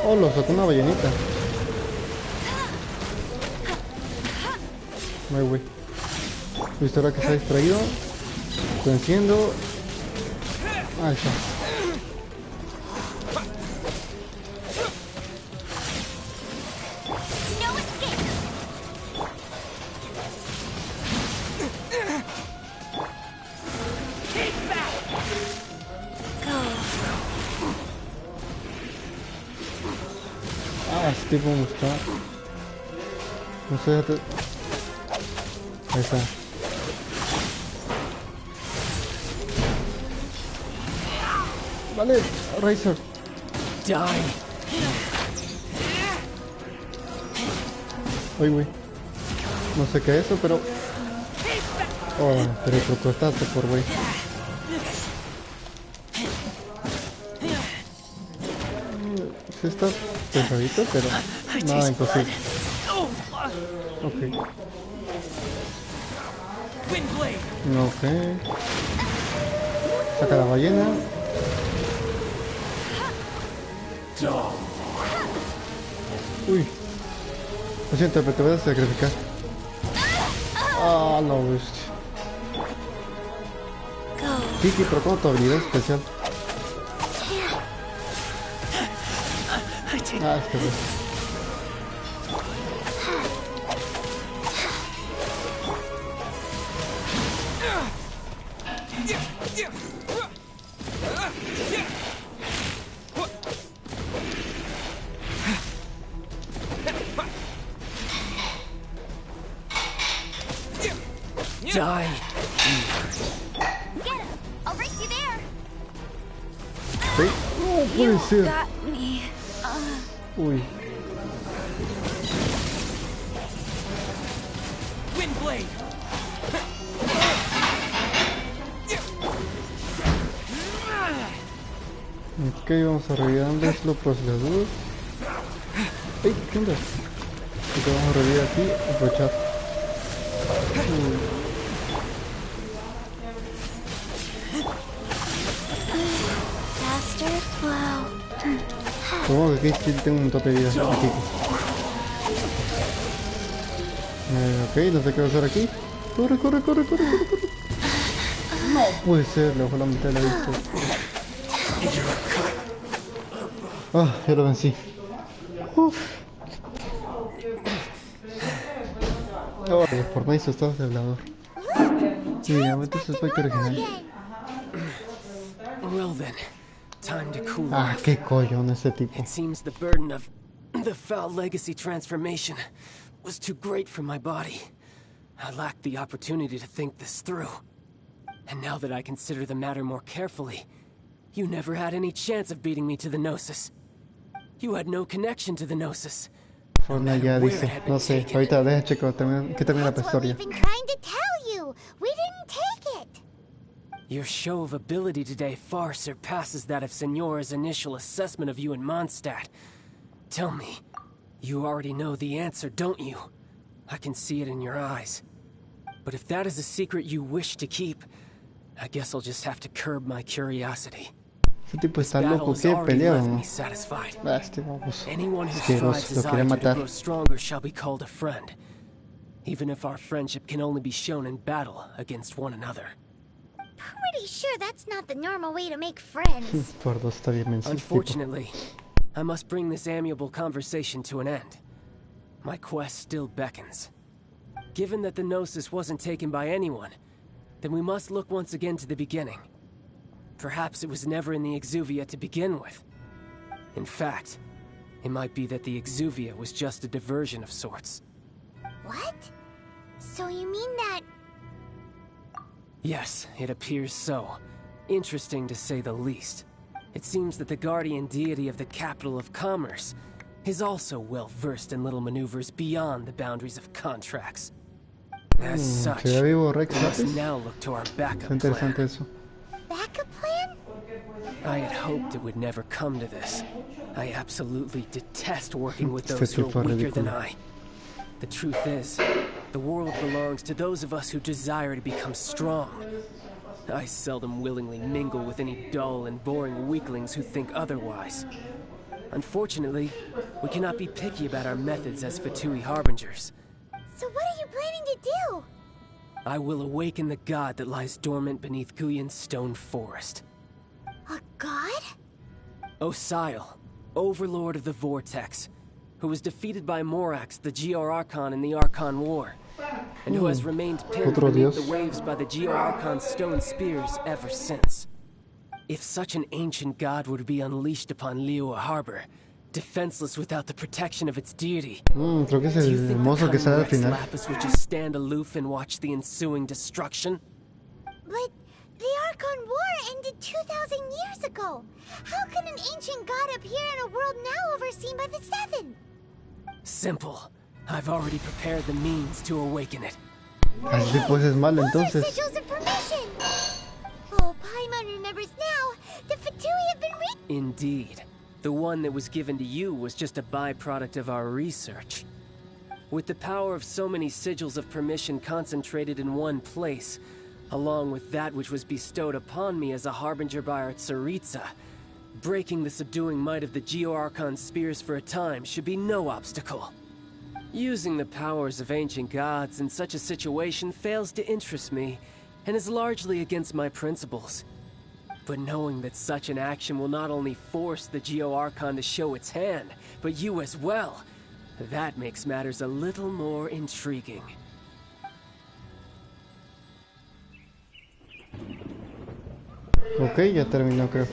Oh, lo sacó una ballenita. No hay güey. Listo, ahora que está distraído. Lo enciendo. Ahí está. Ah, este tipo me está. No sé, déjate. Ahí está. Vale, Razor. Die. Uy, güey. No sé qué es eso, pero Oh, te electrocutaste por güey. Sí está pesadito, pero nada imposible. Ok. Ok. Saca la ballena. Uy. Lo siento, pero te voy a sacrificar. Ah, no, bestia. Kiki, pero ¿cómo tu habilidad especial? Ah, es que pues. Die. Get him! I'll race you there! ¿Sí? No puede ser. Got me. Uy. Windblade. Ok, vamos a revivir a Ambers, por si las dudas. ¡Ey! ¿Qué onda? Ok, vamos a revivir aquí, aprovechar. Bastard. Wow. Supongo que aquí sí tengo un montón de vida. Aquí. Ok, no sé qué va a hacer aquí. ¡Corre, corre, corre, corre, corre, corre! No puede ser, le bajó la mitad de la vista. Ah, ya lo vencí. Oh, por mí eso estaba hablador. Sí, realmente es Spike original. Well then, time to cool Ah, off. qué collón ese tipo. It seems the burden of the foul legacy transformation was too great for my body. I lacked the opportunity to think this through. And now that I consider the matter more carefully, you never had any chance of beating me to the Gnosis. You had no connection to the Gnosis. Fortnite ya dice, no sé, ahorita deja checo que termina la That's what historia. we've been trying to tell you. We didn't take it. Your show of ability today far surpasses that of Signora's initial assessment of you in Mondstadt. Tell me, you already know the answer, don't you? I can see it in your eyes. But if that is a secret you wish to keep, I guess I'll just have to curb my curiosity. Ese tipo This está battle loco, has ¿qué already pelea o left no? me satisfied. Ah, este vamos. Anyone who Asqueroso, strives lo his quería eye to matar. grow stronger shall be called a friend. Even if our friendship can only be shown in battle against one another. Pretty sure that's not the normal way to make friends. Por dos está bien menso. Unfortunately, I must bring this amiable conversation to an end. My quest still beckons. Given that the Gnosis wasn't taken by anyone, then we must look once again to the beginning. Perhaps it was never in the Exuvia to begin with. In fact, it might be that the Exuvia was just a diversion of sorts. What? So you mean that... Yes, it appears so. Interesting to say the least. It seems that the guardian deity of the capital of commerce is also well versed in little maneuvers beyond the boundaries of contracts. As such, ¿Se ve vivo we Rex must Lapis? now look to our Está backup interesante plan. eso. backup plan? I had hoped it would never come to this. I absolutely detest working with Este those who tipo are weaker than ridículo. I. The truth is, the world belongs to those of us who desire to become strong. I seldom willingly mingle with any dull and boring weaklings who think otherwise. Unfortunately, we cannot be picky about our methods as Fatui Harbingers. So what are you planning to do? I will awaken the god that lies dormant beneath Guyon's stone forest. A god? Osial, overlord of the Vortex, who was defeated by Morax, the Georarchon in the Archon War, and who has remained pinned Otro beneath dios. the waves by the Georarchon's stone spears ever since. If such an ancient god were to be unleashed upon Liyue Harbor, defenseless without the protection of its deity, Creo que es do you el think the mozo que cunning sale al Rex final. Lapis would just stand aloof and watch the ensuing destruction? But the Archon War ended 2,000 years ago. How can an ancient god appear in a world now overseen by the Seven? Simple. I've already prepared the means to awaken it. Así pues es malo Those are entonces. sigils of permission. Oh, Paimon remembers now. The Fatui have been Indeed. The one that was given to you was just a byproduct of our research. With the power of so many sigils of permission concentrated in one place, along with that which was bestowed upon me as a harbinger by our Tsaritsa, breaking the subduing might of the Geo-Archon spears for a time should be no obstacle. Using the powers of ancient gods in such a situation fails to interest me, and is largely against my principles. But knowing that such an action will not only force the Geo-Archon to show its hand, but you as well, that makes matters a little more intriguing. Ok, ya terminó creo.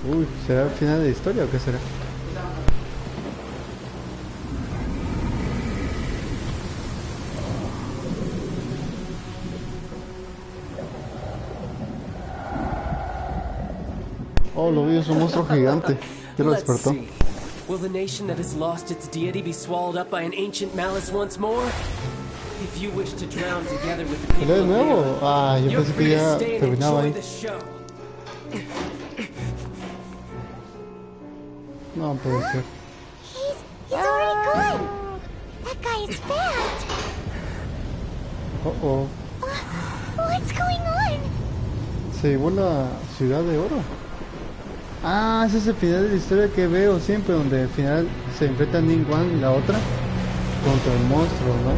Uy, ¿será el final de la historia o qué será? Oh, lo vi, es un monstruo gigante. Ya lo Let's despertó. see. Will the nation that has lost its deity be swallowed up by an ancient malice once more? If you wish to drown together with the people ¿Era de of nuevo? Leon, Ah, yo you're pensé free que to ya stay and terminaba enjoy ahí. the show. No puede ser. He's already gone. That guy is fast. Oh. What's going on? Se llevó la ciudad de oro. Ah, ese es el final de la historia que veo siempre, donde al final se enfrenta Ningguang y la otra contra el monstruo, ¿no?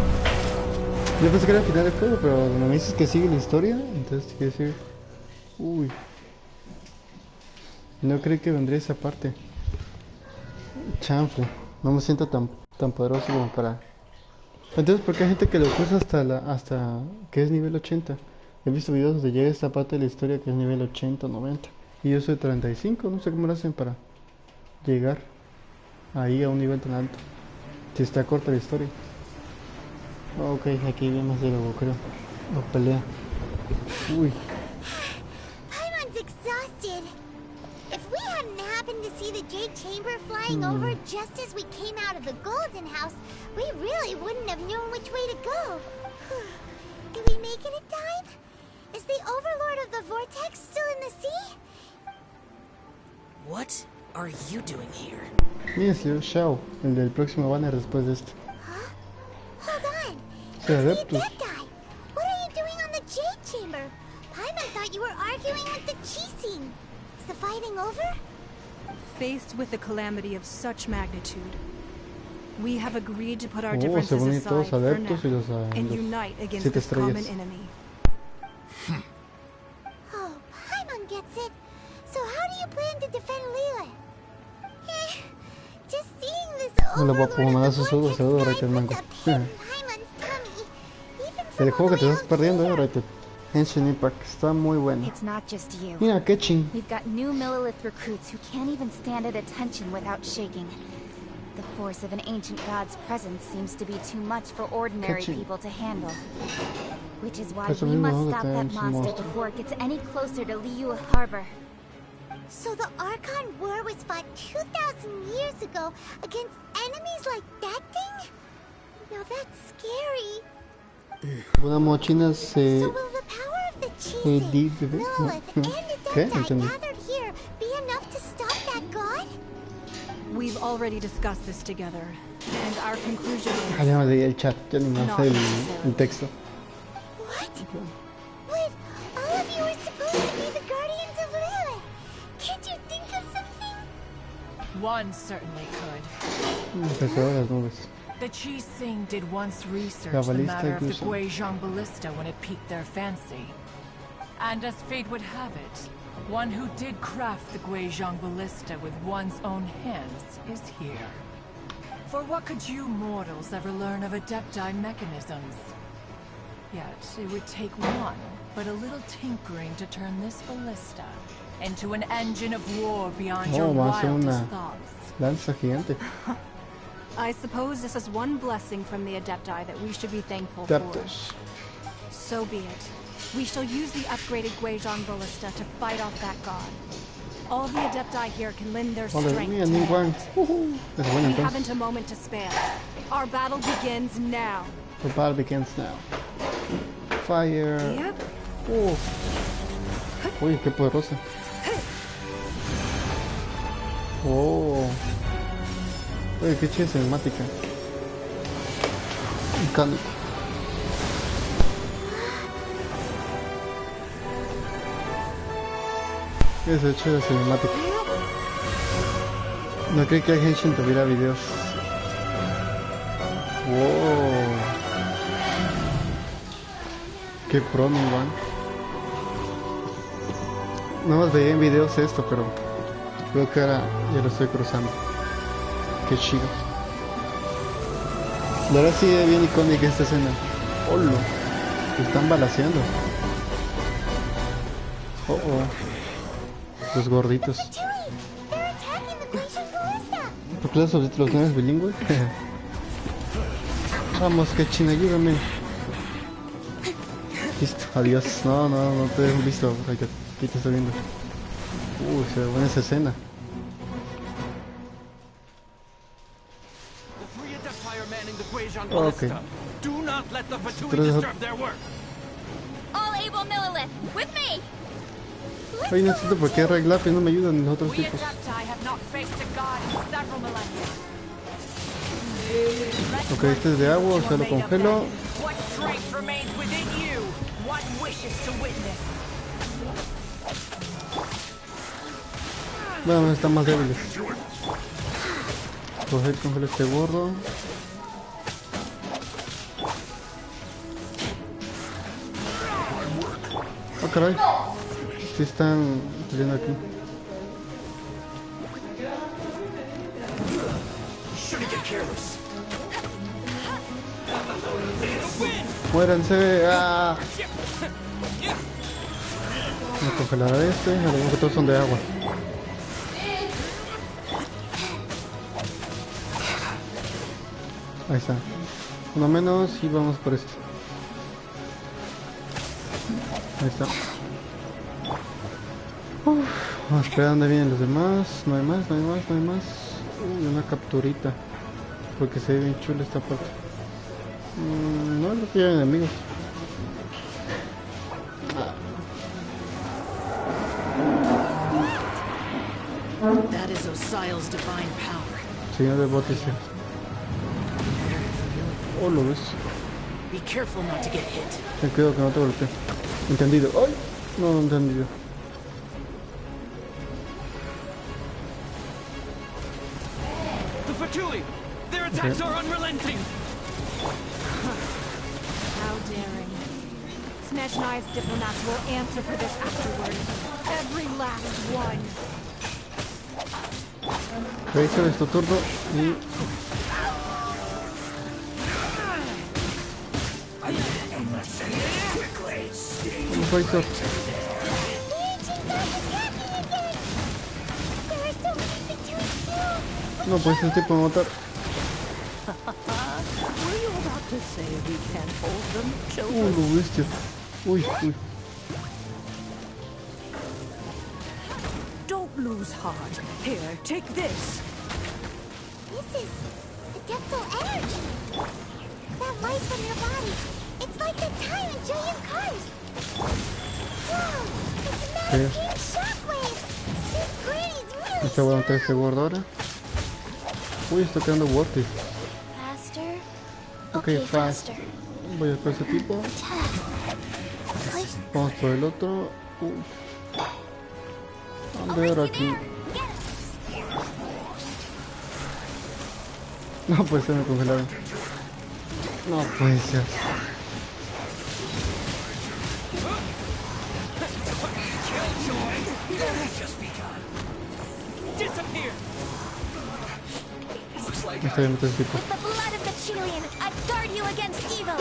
Yo pensé que era el final del juego, pero me dices que sigue la historia, entonces quiere decir... Uy. No creí que vendría esa parte. Chanfle. No me siento tan poderoso como para... Entonces, ¿por qué hay gente que lo usa hasta que es nivel 80? He visto videos donde llega esta parte de la historia que es nivel 80 o 90. Y yo soy 35, no sé cómo lo hacen para llegar ahí a un nivel tan alto. Si está corta la historia. Ok, aquí vemos el lobo, creo. O pelea. Uy. Paimon's exhausted. If we hadn't happened to see the Jade Chamber flying over just as we came out of the Golden House, we really wouldn't have known which way to go. Did we make it in time? Is the Overlord of the Vortex still in the sea? What are you doing here? Mira, es Liu Shao, el del próximo banner después de este. Huh? Hold on. Sí, It's the Adeptus. Adepti. What are you doing on the Jade Chamber? Paimon thought you were arguing with the Chising. Is the fighting over? Faced with a calamity of such magnitude, we have agreed to put our Oh, se differences unen aside todos for now adeptos y los and unite against siete this common estrellas. enemy. Oh, Paimon gets it. So how do you plan to defend Lila? Just seeing this No le voy a Overlord poner of the su sudo, Vortex seguro, guy Raiter puts Mango. a pin in Paimon's tummy. Even from El juego all que the te way estás out perdiendo, here. Raiter. Genshin Impact, está muy bueno. It's not just you. Mira, Ketching. We've got new Millilith recruits who can't even stand at attention without shaking. The force of an ancient god's presence seems to be too much for ordinary Catching. people to handle. Which is why Eso we mismo, must ¿dónde stop that tenemos un monster monstruo? before it gets any closer to Liyue Harbor. So the Archon War was fought 2,000 years ago against enemies like that thing? Now that's scary. Una mochina se... So will the power of the Chising, Millilith, and ¿Qué? Adepti Entendí. gathered here be enough to stop that god? We've already discussed this together, and our conclusion Ah, is ya me leí el chat, ya ni me No, sé el necessarily. texto. What? Wait, all of you are supposed to be the guardians of Lilith. Can't you think of something? One certainly could. Empezó de las nubes. The Chising did once research La the balista matter of the incluso. Guizhong ballista when it piqued their fancy. And as fate would have it, one who did craft the Guizhong ballista with one's own hands is here. For what could you mortals ever learn of Adepti mechanisms? Yet it would take one, but a little tinkering to turn this ballista into an engine of war beyond your Oh, va a ser wildest una thoughts. lanza gigante. I suppose this is one blessing from the Adepti that we should be thankful for. Adeptus. So be it. We shall use the upgraded Guizhong ballista to fight off that god. All the Adepti here can lend their Madre strength mía, to Ningguang. it. Es bueno We entonces. haven't a moment to spare. Our battle begins now. The battle begins now. Fire. Yep. Uy, qué poderosa. Oh. Uy, qué chida cinemática. Icónico. Eso es chida cinemática. No creí que Genshin tuviera videos. Wow. Qué pro, Ningguang. No más veía en videos esto, pero creo que ahora ya lo estoy cruzando. Qué chido. La verdad sí es bien icónica esta escena. ¡Holo! Están balaceando. Oh, oh. Los gorditos. ¿Por qué los subtítulos no eres bilingüe? Vamos, que China, ayúdame. Listo, adiós. No te he visto. Aquí te estoy viendo. Se ve buena esa escena. Ok. Ay, no entiendo por qué Red Lapis no me ayudan los otros tipos. Ok, este es de agua, o sea, lo congelo. Bueno, están más débiles. Coger, congelo este gordo. Oh, caray. Sí están saliendo aquí. Muéranse. ¡Ah! Voy a congelar a este. Ahora que todos son de agua. Ahí está. Uno menos y vamos por este. Ahí está. Vamos a esperar dónde vienen los demás. No hay más. Uy, una capturita. Porque se ve bien chula esta parte. No, creo que ya hay enemigos. That is Osial's divine power. Señor de botes. Oh, lo ves. Be careful not to get hit. Ten cuidado que no te golpee. Entendido. ¡Ay! No entendido. The Fatui! Their attacks are unrelenting! How daring. Snezhnai's diplomats will answer for this afterward. Every last one. Razer es tu turno y... Vamos, Razer. No, pues el tipo me va a matar. Lo bestia. Uy. Don't lose heart. Here, take this. This is adeptal energy. That light from your body. It's like the time in giant cars. Wow, it's a magic shockwave. This granny's really Este voy a meter este gordo ahora. Uy, está quedando worth it. Faster? Ok, fast. Voy a por ese tipo. Vamos por el otro. A ver aquí. No puede ser, me congelaron. No puede ser. Está bien, este tipo. With the blood of the Chilean, I guard you against evil.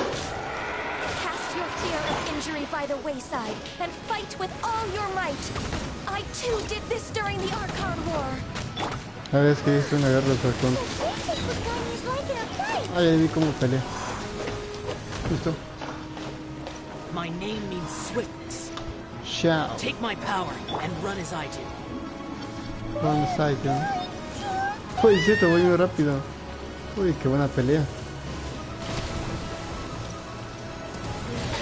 Cast your fear of injury by the wayside and fight with all your might. I too did this during the Archon War. A ver, es que hice una guerra de Falcón. Ay, ahí vi cómo pelea. Justo. My name means swiftness. Shao. Take my power and run as I do. One side, ¿no? Uy, sí, te voy muy rápido. Uy, qué buena pelea.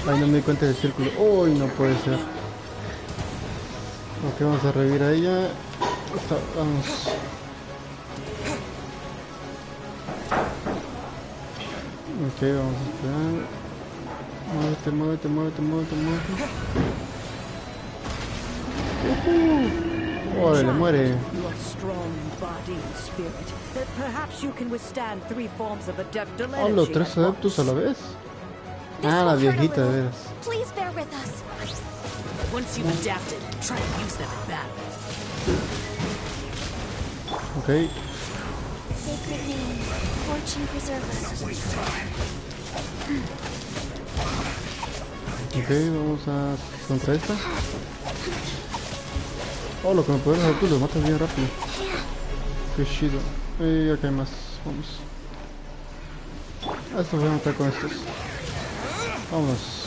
Ay, no me di cuenta del círculo. Uy, no puede ser. Ok, vamos a revivir a ella. Vamos. Ok, vamos a esperar. Muévete, muévete, muévete, muévete, muévete. Órale, muere. You are strong in body and spirit. Perhaps you can withstand 3 forms of adept Oh, los 3 adeptos a la vez. Ah, la viejita, de veras. Please bear with us. Once you've adapted, try to use them in battle. Ok. Sacred name, fortune preserver. Ok, vamos a contra esta. Oh, lo que me puedes hacer tú, los matas bien rápido. Qué chido. Acá hay más. Vamos. A estos voy a matar con estos. Vámonos.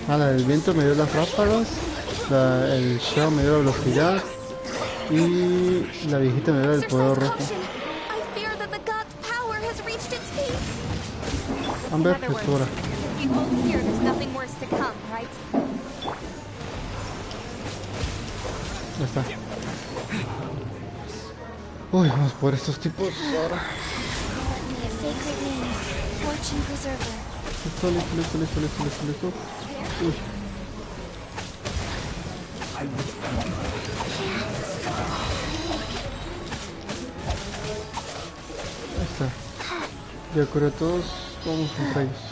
El viento me dio las ráfagas, el shell me dio la velocidad y la viejita me dio el poder rojo. Amber, explora. Ya está. Uy, vamos por estos tipos ahora. Listo. Uy. Ahí está. Ya curé a todos. Vamos contra ellos.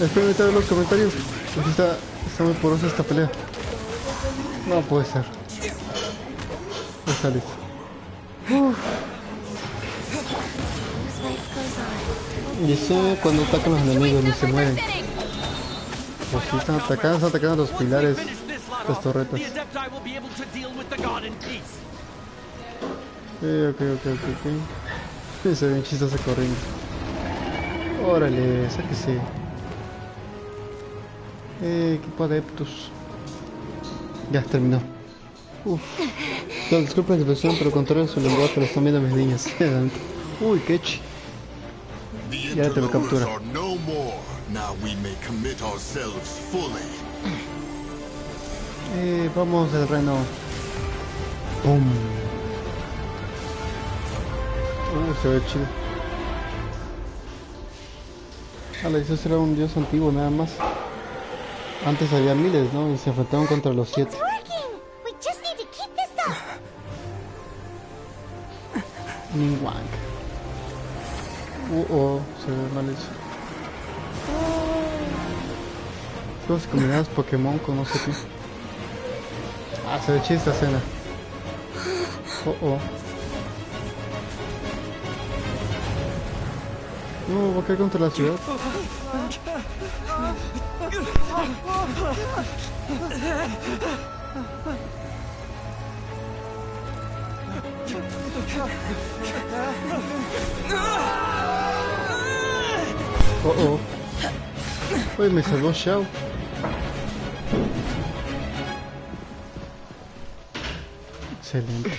Espero evitar los comentarios. Porque está muy porosa esta pelea. No puede ser. Está listo. Dice cuando atacan los enemigos ni se mueren. Pues si están atacando los pilares, las torretas. Ok. Se ven chistosos corriendo. Órale, sáquese. Equipo adeptos. Ya terminó. Disculpen la expresión, pero controlan su lenguaje, lo están viendo mis niñas. Uy, qué chi. Ya te lo captura. Vamos al reino. ¡Pum! Se ve chido. Eso era un dios antiguo nada más. Antes había miles, ¿no? Y se enfrentaron contra los 7. Ningguang. Se ve mal eso. Dos combinadas Pokémon con no sé qué. Se ve chida esta escena. No, va a caer contra la ciudad. Uy, me salvó Xiao. Excelente.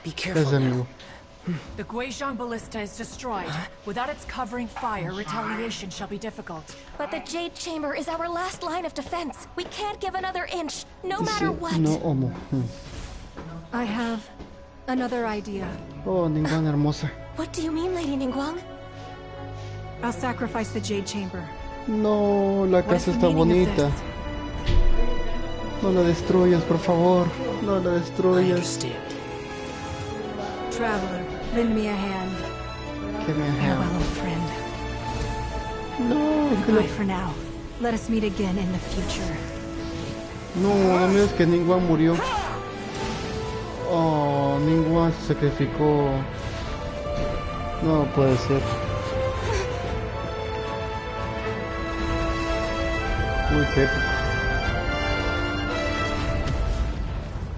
Gracias, amigo. The Guizhong Ballista is destroyed. Without its covering fire, retaliation shall be difficult. But the Jade Chamber is our last line of defense. We can't give another inch, no matter what. No homo. I have another idea. Oh, Ningguang hermosa. What do you mean, Lady Ningguang? I'll sacrifice the Jade Chamber. No, la casa está bonita. No la destruyas, por favor. No la destruyas. Traveler, lend me a hand. Give me a hand. Farewell, old friend. No, goodbye for now. Let us meet again in the future. No, no me digas que Ningguang murió. Oh, Ningguang se sacrificó. No puede ser. Uy, qué épico.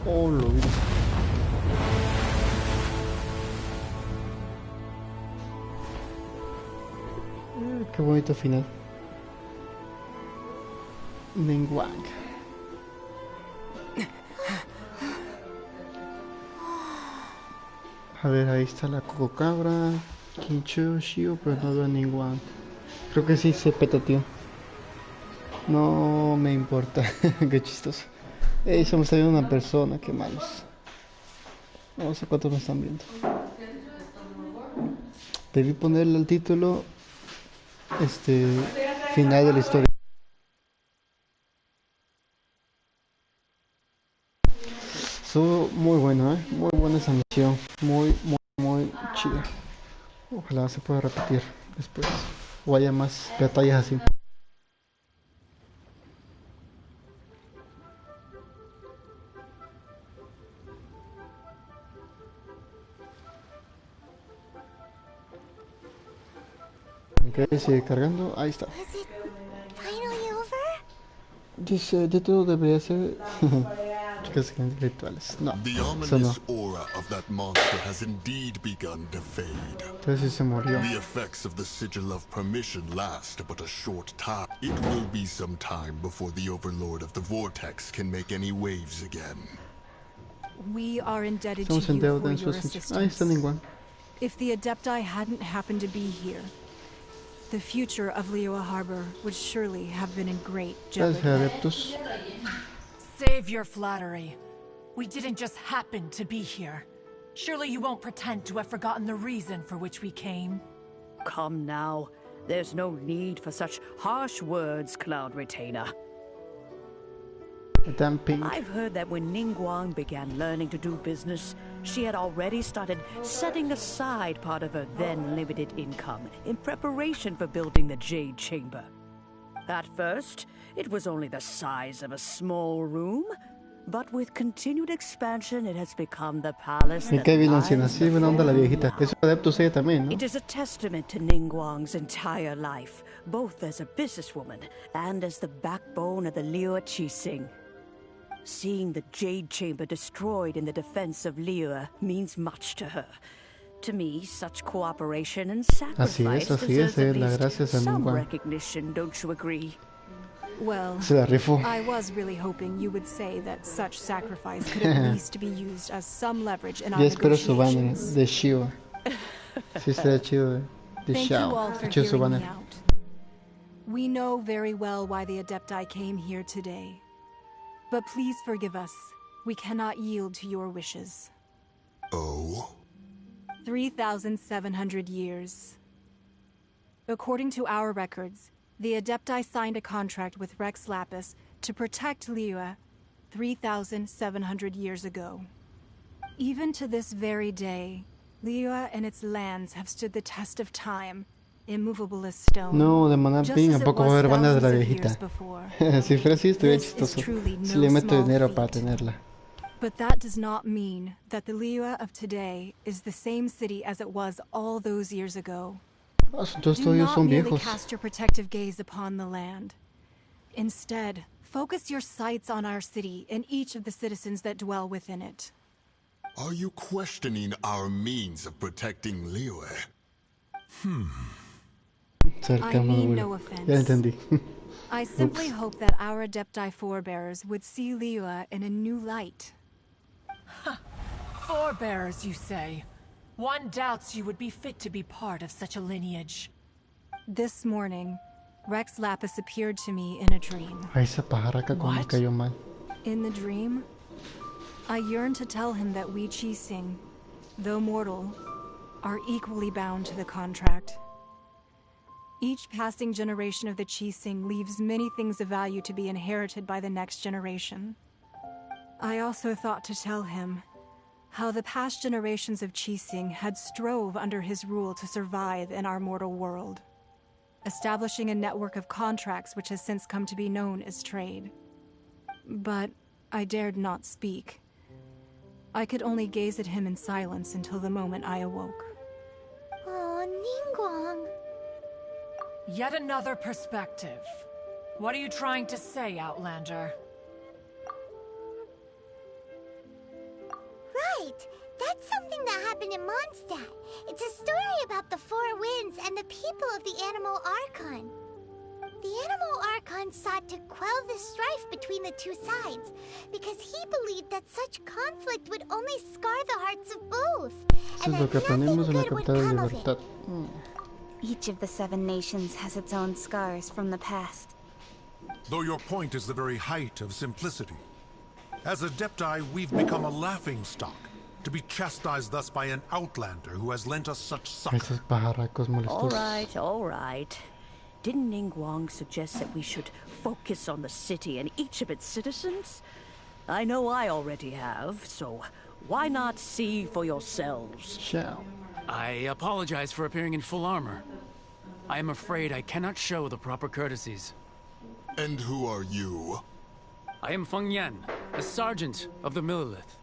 Oh, lo vi. Qué bonito final. Ningguang. A ver, ahí está la cococabra, Quincho, Shio, pero no veo a Ningguang. Creo que sí se petateó. No me importa. Qué chistoso. Eso me está viendo una persona, qué malos. No sé cuántos me están viendo. Debí ponerle el título final de la historia. Estuvo muy bueno, muy buena esa misión, muy chida. Ojalá se pueda repetir después o haya más batallas así. Ok, sigue cargando, ahí está. Dice, de todo debería ser chicas intelectuales. No, The eso no. ominous aura of that monster has indeed begun to fade. Entonces sí se murió. The effects of the sigil of permission last but a short time. It will be some time before the overlord of the vortex can make any waves again. We are indebted to Estamos en you deuda for en su your sitio. Ahí está assistance. Ningguang. If the Adepti hadn't happened to be here, the future of Liyue Harbor would surely have been in great Gracias, jeopardy. adeptos. Save your flattery. We didn't just happen to be here. Surely you won't pretend to have forgotten the reason for which we came. Come now. There's no need for such harsh words, Cloud Retainer. Damn pink. I've heard that when Ningguang began learning to do business, she had already started setting aside part of her then limited income in preparation for building the Jade Chamber. At first, it was only the size of a small room, but with continued expansion, it has become the palace Me that cae bien lies anciana, sí, buena onda la viejita. Es un adeptus ella también, ¿no? It is a testament to Ningguang's entire life, both as a businesswoman and as the backbone of the Liyue Qixing. Seeing the Jade Chamber destroyed in the defense of Liyue means much to her. To me, such cooperation and sacrifice deserves at la least gracias a some Ningguang. recognition, don't you agree? Well, Se la rifó. I was really hoping you would say that such sacrifice could at least be used as some leverage in our Ya espero su banner negotiations. de Shiva. Sí, estaría chido de Thank you all Shao. for Chido su hearing banner. me out. We know very well why the Adepti came here today. But please forgive us. We cannot yield to your wishes. Oh? 3,700 years. According to our records, the Adepti signed a contract with Rex Lapis to protect Liyue 3,700 years ago. Even to this very day, Liyue and its lands have stood the test of time, immovable as stone. No, de Maná just Ping as it tampoco va a was haber banner de la thousands of years viejita. before. Si fuera así, estaría This is chistoso. truly Si no le meto small dinero para feat. tenerla. But that does not mean that the Liyue of today is the same city as it was all those years ago. Entonces Do todos ellos not son merely viejos. cast your protective gaze upon the land. Instead, focus your sights on our city and each of the citizens that dwell within it. Are you questioning our means of protecting Liyue? I mean no Ya offense. entendí. I simply hope that our Adepti forebearers would see Liyue in a new light. Forebearers, you say? One doubts you would be fit to be part of such a lineage. This morning, Rex Lapis appeared to me in a dream. A esa pajarraca como me What? cayó mal. In the dream, I yearned to tell him that we Qixing, though mortal, are equally bound to the contract. Each passing generation of the Qixing leaves many things of value to be inherited by the next generation. I also thought to tell him how the past generations of Qixing had strove under his rule to survive in our mortal world, establishing a network of contracts which has since come to be known as trade. But I dared not speak. I could only gaze at him in silence until the moment I awoke. Oh, Ningguang. Yet another perspective. What are you trying to say, Outlander? Right! That's something that happened in Mondstadt. It's a story about the Four Winds and the people of the Animal Archon. The Animal Archon sought to quell the strife between the two sides, because he believed that such conflict would only scar the hearts of both, and that nothing good would come of it. Each of the 7 nations has its own scars from the past. Though your point is the very height of simplicity. As Adepti, we've become a laughingstock, to be chastised thus by an outlander who has lent us such succor. All right. Didn't Ningguang suggest that we should focus on the city and each of its citizens? I know I already have, so why not see for yourselves? I apologize for appearing in full armor. I am afraid I cannot show the proper courtesies. And who are you? I am Feng Yan, a sergeant of the Millilith.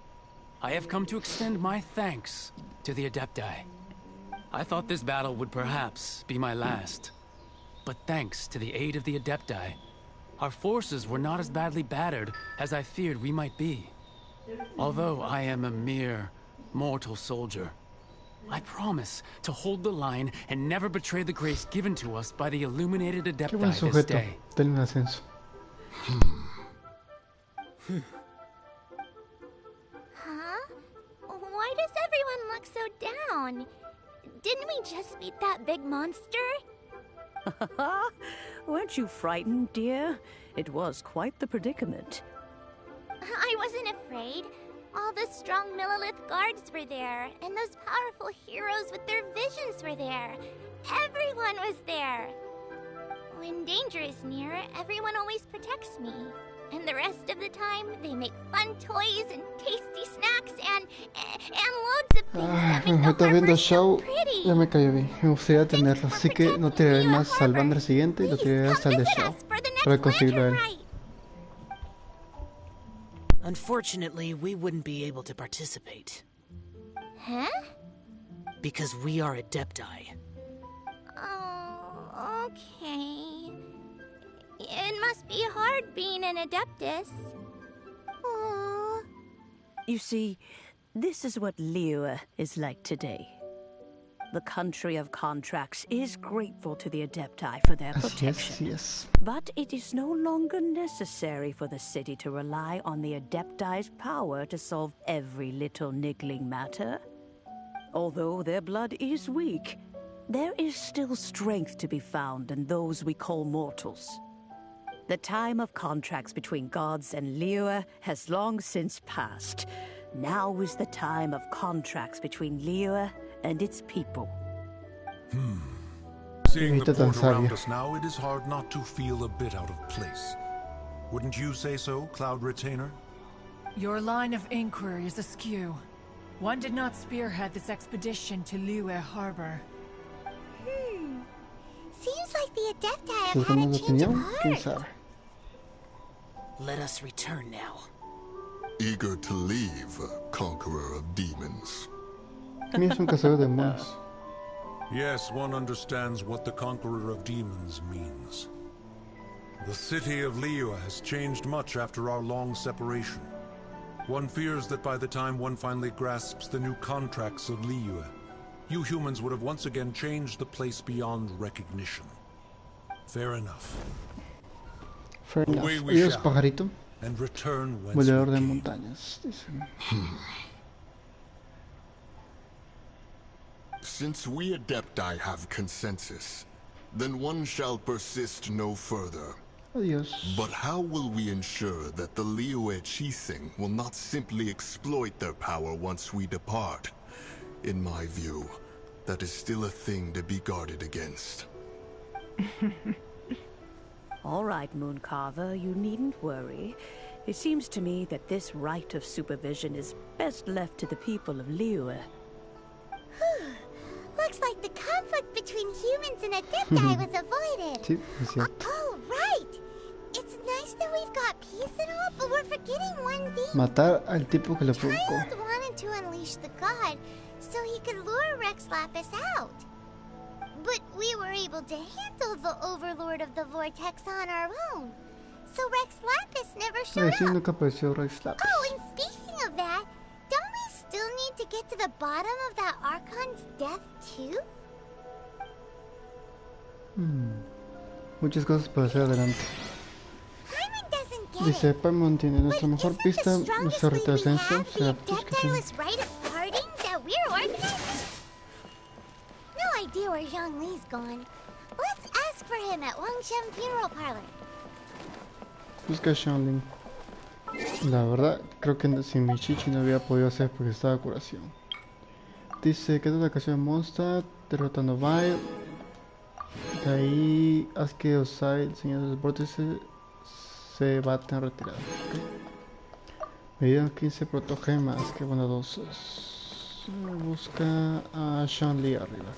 I have come to extend my thanks to the Adepti. I thought this battle would perhaps be my last. But thanks to the aid of the Adepti, our forces were not as badly battered as I feared we might be. Although I am a mere mortal soldier, I promise to hold the line and never betray the grace given to us by the illuminated Adepti this day. Huh? Why does everyone look so down? Didn't we just beat that big monster? Weren't you frightened, dear? It was quite the predicament. I wasn't afraid. All the strong Millilith guards were there, and those powerful heroes with their visions were there. Everyone was there. When danger is near, everyone always protects me. And the rest of the time, they make fun toys and tasty snacks and loads of things that make the harbor so pretty. Ya me cayó bien. Me gustaría tenerlo, así que no tiraré más salvando el siguiente y lo tiraré hasta el de Shao para conseguirlo a él. Unfortunately, we wouldn't be able to participate. Huh? Because we are Adepti. Oh, okay. It must be hard being an Adeptus. Aww. You see, this is what Liyue is like today. The country of contracts is grateful to the Adepti for their protection. Yes. But it is no longer necessary for the city to rely on the Adepti's power to solve every little niggling matter. Although their blood is weak, there is still strength to be found in those we call mortals. The time of contracts between gods and Liyue has long since passed. Now is the time of contracts between Liyue and its people. Seeing the port around us now, it is hard not to feel a bit out of place. Wouldn't you say so, Cloud Retainer? Your line of inquiry is askew. One did not spearhead this expedition to Liyue Harbor. Seems like the Adepti have had a change of heart. Let us return now. Eager to leave, Conqueror of Demons. Es un cazador de demonios. Yes, one understands what the Conqueror of Demons means. The city of Liyue has changed much after our long separation. One fears that by the time one finally grasps the new contracts of Liyue, you humans would have once again changed the place beyond recognition. Fair enough. Fair enough. Adiós, pajarito. Volador de montañas. Since we Adepti have consensus, then one shall persist no further. Adiós. But how will we ensure that the Liyue Chising will not simply exploit their power once we depart? In my view, that is still a thing to be guarded against. All right, Mooncarver, you needn't worry. It seems to me that this right of supervision is best left to the people of Liyue. Looks like the conflict between humans and Adepti was avoided. Sí, es cierto. Oh, right! It's nice that we've got peace and all, but we're forgetting one thing. Matar al tipo que lo provocó. Child wanted to unleash the god so he could lure Rex Lapis out. But we were able to handle the Overlord of the Vortex on our own. So Rex Lapis never showed Sí, up. nunca apareció Rex Lapis. Oh, and speaking of that, don't we still need to get to the bottom of that Archon's death too? Muchas cosas para hacer adelante. Paimon doesn't get Dice, it. Paimon tiene nuestra But mejor isn't pista, the nuestra strongest lead we retrasencia, have será the pues que Adeptiless Rite of Parting that we're organizing? No idea where Zhongli's gone. Let's ask for him at Wangshen Funeral Parlor. busca a Xianling. La verdad, creo que sin mi chichi no hubiera podido hacer porque estaba curación. Dice que es la canción Monster, derrota a Nobile. De ahí, haz que Osai, el señor de los vórtices, se bate en retirada. Okay. Me dieron 15 protogemas, que bondadosos. Busca a Xianli arriba.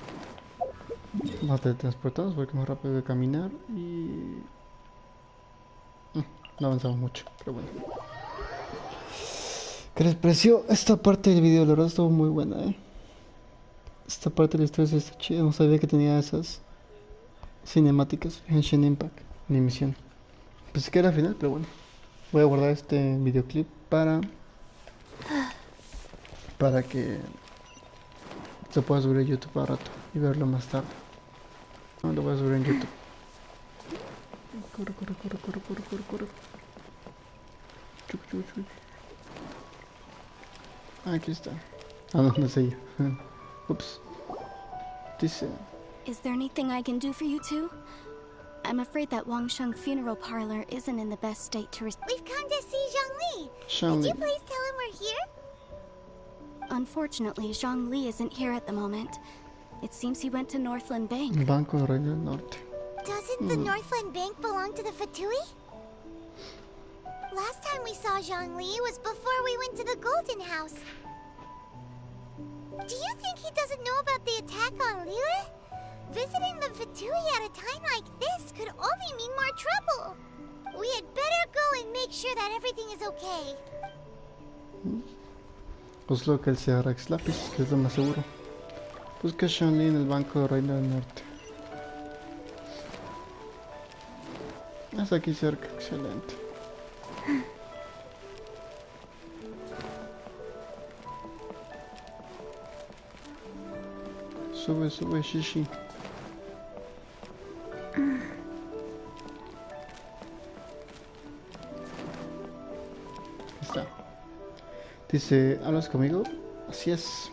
Vamos a teletransportarnos porque es más rápido que caminar y... no avanzamos mucho, pero bueno. ¿Qué les pareció esta parte del video? La verdad estuvo muy buena, Esta parte de la historia está chida. No sabía que tenía esas cinemáticas Genshin Impact, mi misión. Pensé que era final, pero bueno. Voy a guardar este videoclip para que se pueda subir a YouTube a rato y verlo más tarde. No, lo voy a subir en YouTube. Corre. Chuc. Aquí está. Ah, no es ella. Ups. Dice... Is there anything I can do for you two? I'm afraid that Wangsheng Funeral Parlor isn't in the best state to receive. We've come to see Zhongli. Zhongli. Could you please tell him we're here? Unfortunately, Zhongli isn't here at the moment. It seems he went to Northland Bank. Banco del Reino del Norte. Doesn't the Northland Bank belong to the Fatui? Last time we saw Zhongli was before we went to the Golden House. Do you think he doesn't know about the attack on Liyue? Visiting the Fatui at a time like this could only mean more trouble. We had better go and make sure that everything is okay. Pues lo que él sea Rex Lapis, que es lo más seguro. Busca a Xianli en el Banco del Reino del Norte. Hasta aquí cerca, excelente. Sube, Shishi. Está. Dice, ¿hablas conmigo? Así es.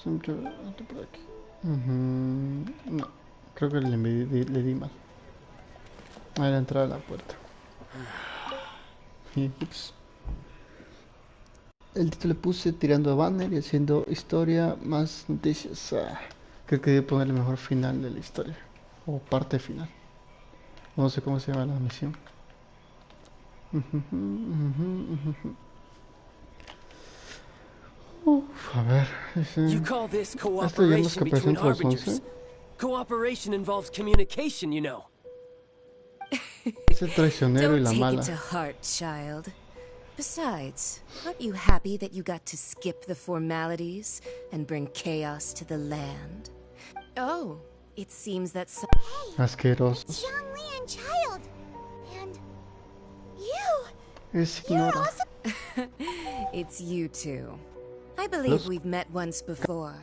Siempre por aquí. No, creo que le di mal. A la entrada de la puerta. Y, ups. El título le puse tirando a banner y haciendo historia más noticias. Creo que debe poner el mejor final de la historia. O parte final. No sé cómo se llama la misión. A ver. You call this Esto ya nos cooperation que between presenta los harbingers? 11. Cooperation involves communication, you know. Es el traicionero y Don't la take mala. it to heart, child. Besides, aren't you happy that you got to skip the formalities and bring chaos to the land? Oh, it seems that some... Asquerosos. Zhongli and Child. And you. Es You're ignora. also It's you two. I believe we've met once before.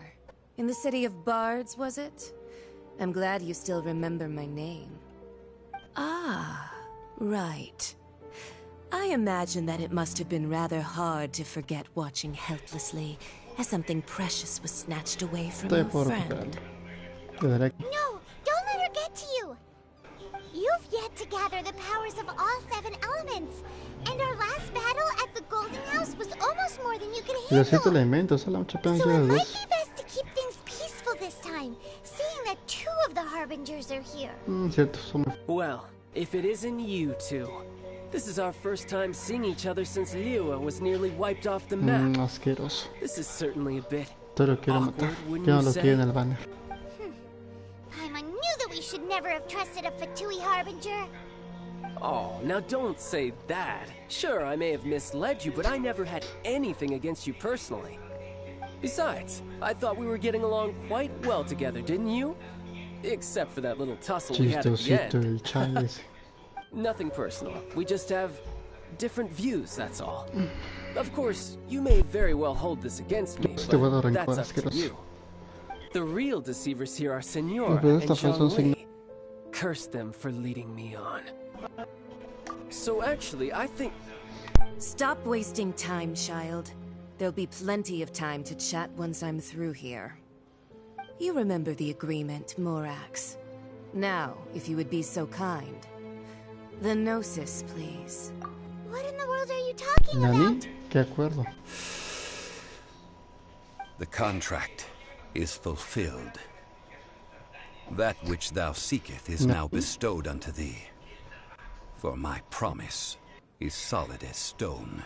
In the city of Bards, was it? I'm glad you still remember my name. Ah, right. I imagine that it must have been rather hard to forget watching helplessly as something precious was snatched away from Estoy your por friend. recuperarlo. Le daré aquí. No, don't let her get to you. You've yet to gather the powers of all 7 elements. And our last battle at the Golden House was almost more than you could Los 7 handle. elementos, solo mucho apenas So lleva it might dos. be best to keep things peaceful this time, seeing that 2 of the Harbingers are here. Cierto, somos. Well, if it isn't you two. This is our first time seeing each other since Liyue was nearly wiped off the map. Asqueroso. This is certainly a bit Todo lo quiero matar. awkward, wouldn't Ya no you lo say? quiero en el banner. Paimon knew that we should never have trusted a Fatui Harbinger. Oh, now don't say that. Sure, I may have misled you, but I never had anything against you personally. Besides, I thought we were getting along quite well together, didn't you? Except for that little tussle we had at the end. Nothing personal. We just have different views, that's all. Of course, you may very well hold this against me, but that's up to you. The real deceivers here are Senora and Zhongli. Curse them for leading me on. So actually, I think... Stop wasting time, child. There'll be plenty of time to chat once I'm through here. You remember the agreement, Morax. Now, if you would be so kind. The Gnosis, please. What in the world are you talking about? ¿Qué acuerdo? The contract is fulfilled. That which thou seeketh is now bestowed unto thee. For my promise is solid as stone.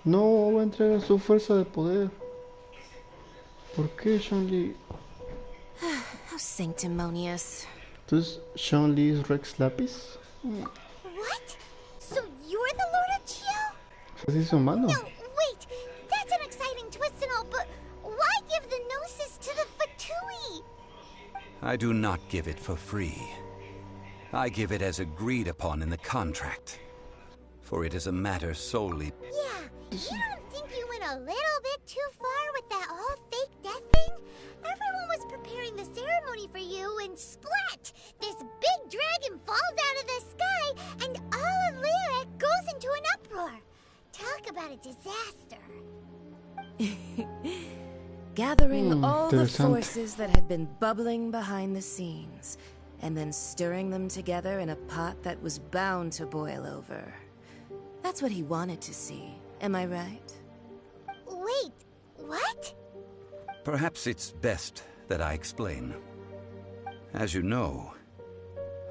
No, va a entregar su fuerza de poder. ¿Por qué, Zhongli? How sanctimonious. Entonces, Zhongli is Rex Lapis? What? So you're the Lord of Geo? ¿Se hizo humano? No, wait. That's an exciting twist and all, but why give the Gnosis to the Fatui? I do not give it for free. I give it as agreed upon in the contract. For it is a matter solely... Yeah, you don't think you went a little bit too far with that whole fake death thing? Everyone was preparing the ceremony for you and splat! This big dragon falls out of the sky and all of Lyric goes into an uproar. Talk about a disaster. Gathering all the forces that had been bubbling behind the scenes, and then stirring them together in a pot that was bound to boil over. That's what he wanted to see, am I right? Wait, what? Perhaps it's best that I explain. As you know,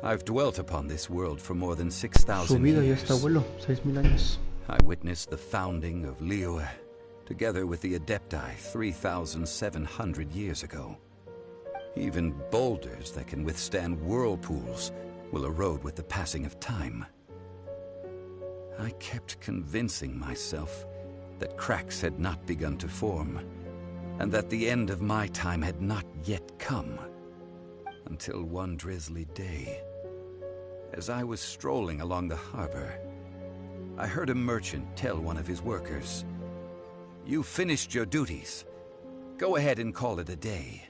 I've dwelt upon this world for more than 6,000 years. 6,000 años. I witnessed the founding of Liyue, together with the Adepti 3,700 years ago. Even boulders that can withstand whirlpools will erode with the passing of time. I kept convincing myself that cracks had not begun to form, and that the end of my time had not yet come. Until one drizzly day, as I was strolling along the harbor, I heard a merchant tell one of his workers, "You finished your duties. Go ahead and call it a day."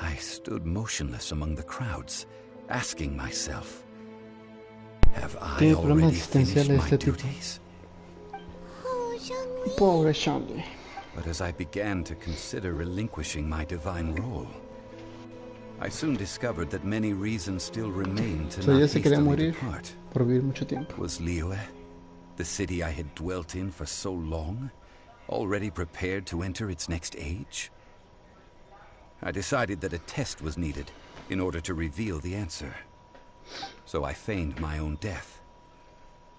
I stood motionless among the crowds, asking myself, have I already finished my duties? Oh, Zhongli. Pobre Zhongli. But as I began to consider relinquishing my divine role, I soon discovered that many reasons still remained to not hastily depart. Por vivir mucho tiempo. Was Liyue, the city I had dwelt in for so long, already prepared to enter its next age? I decided that a test was needed in order to reveal the answer. So I feigned my own death,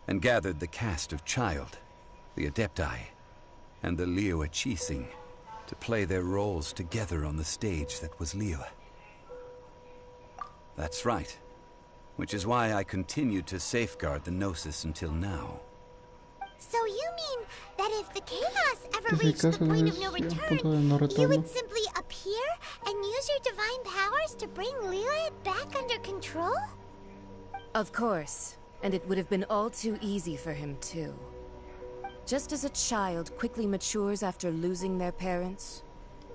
and gathered the cast of Child, the Adepti, and the Liyue Qixing to play their roles together on the stage that was Liyue. That's right, which is why I continued to safeguard the Gnosis until now. So you mean that if the chaos ever reached the point of no return, you would simply appear and use your divine powers to bring Liyue back under control? Of course, and it would have been all too easy for him too. Just as a child quickly matures after losing their parents,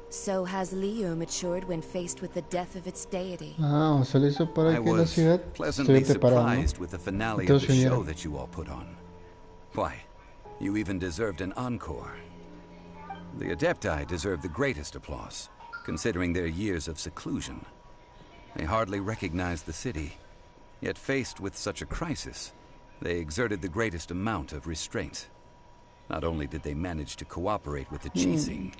so has Liyue matured when faced with the death of its deity. Ah, o sea, lo hizo para que la ciudad pleasantly esté preparada, surprised with the finale of the show that you all put on. Why, you even deserved an encore. The Adepti deserve the greatest applause, considering their years of seclusion. They hardly recognized the city, yet faced with such a crisis, they exerted the greatest amount of restraint. Not only did they manage to cooperate with the Qixing,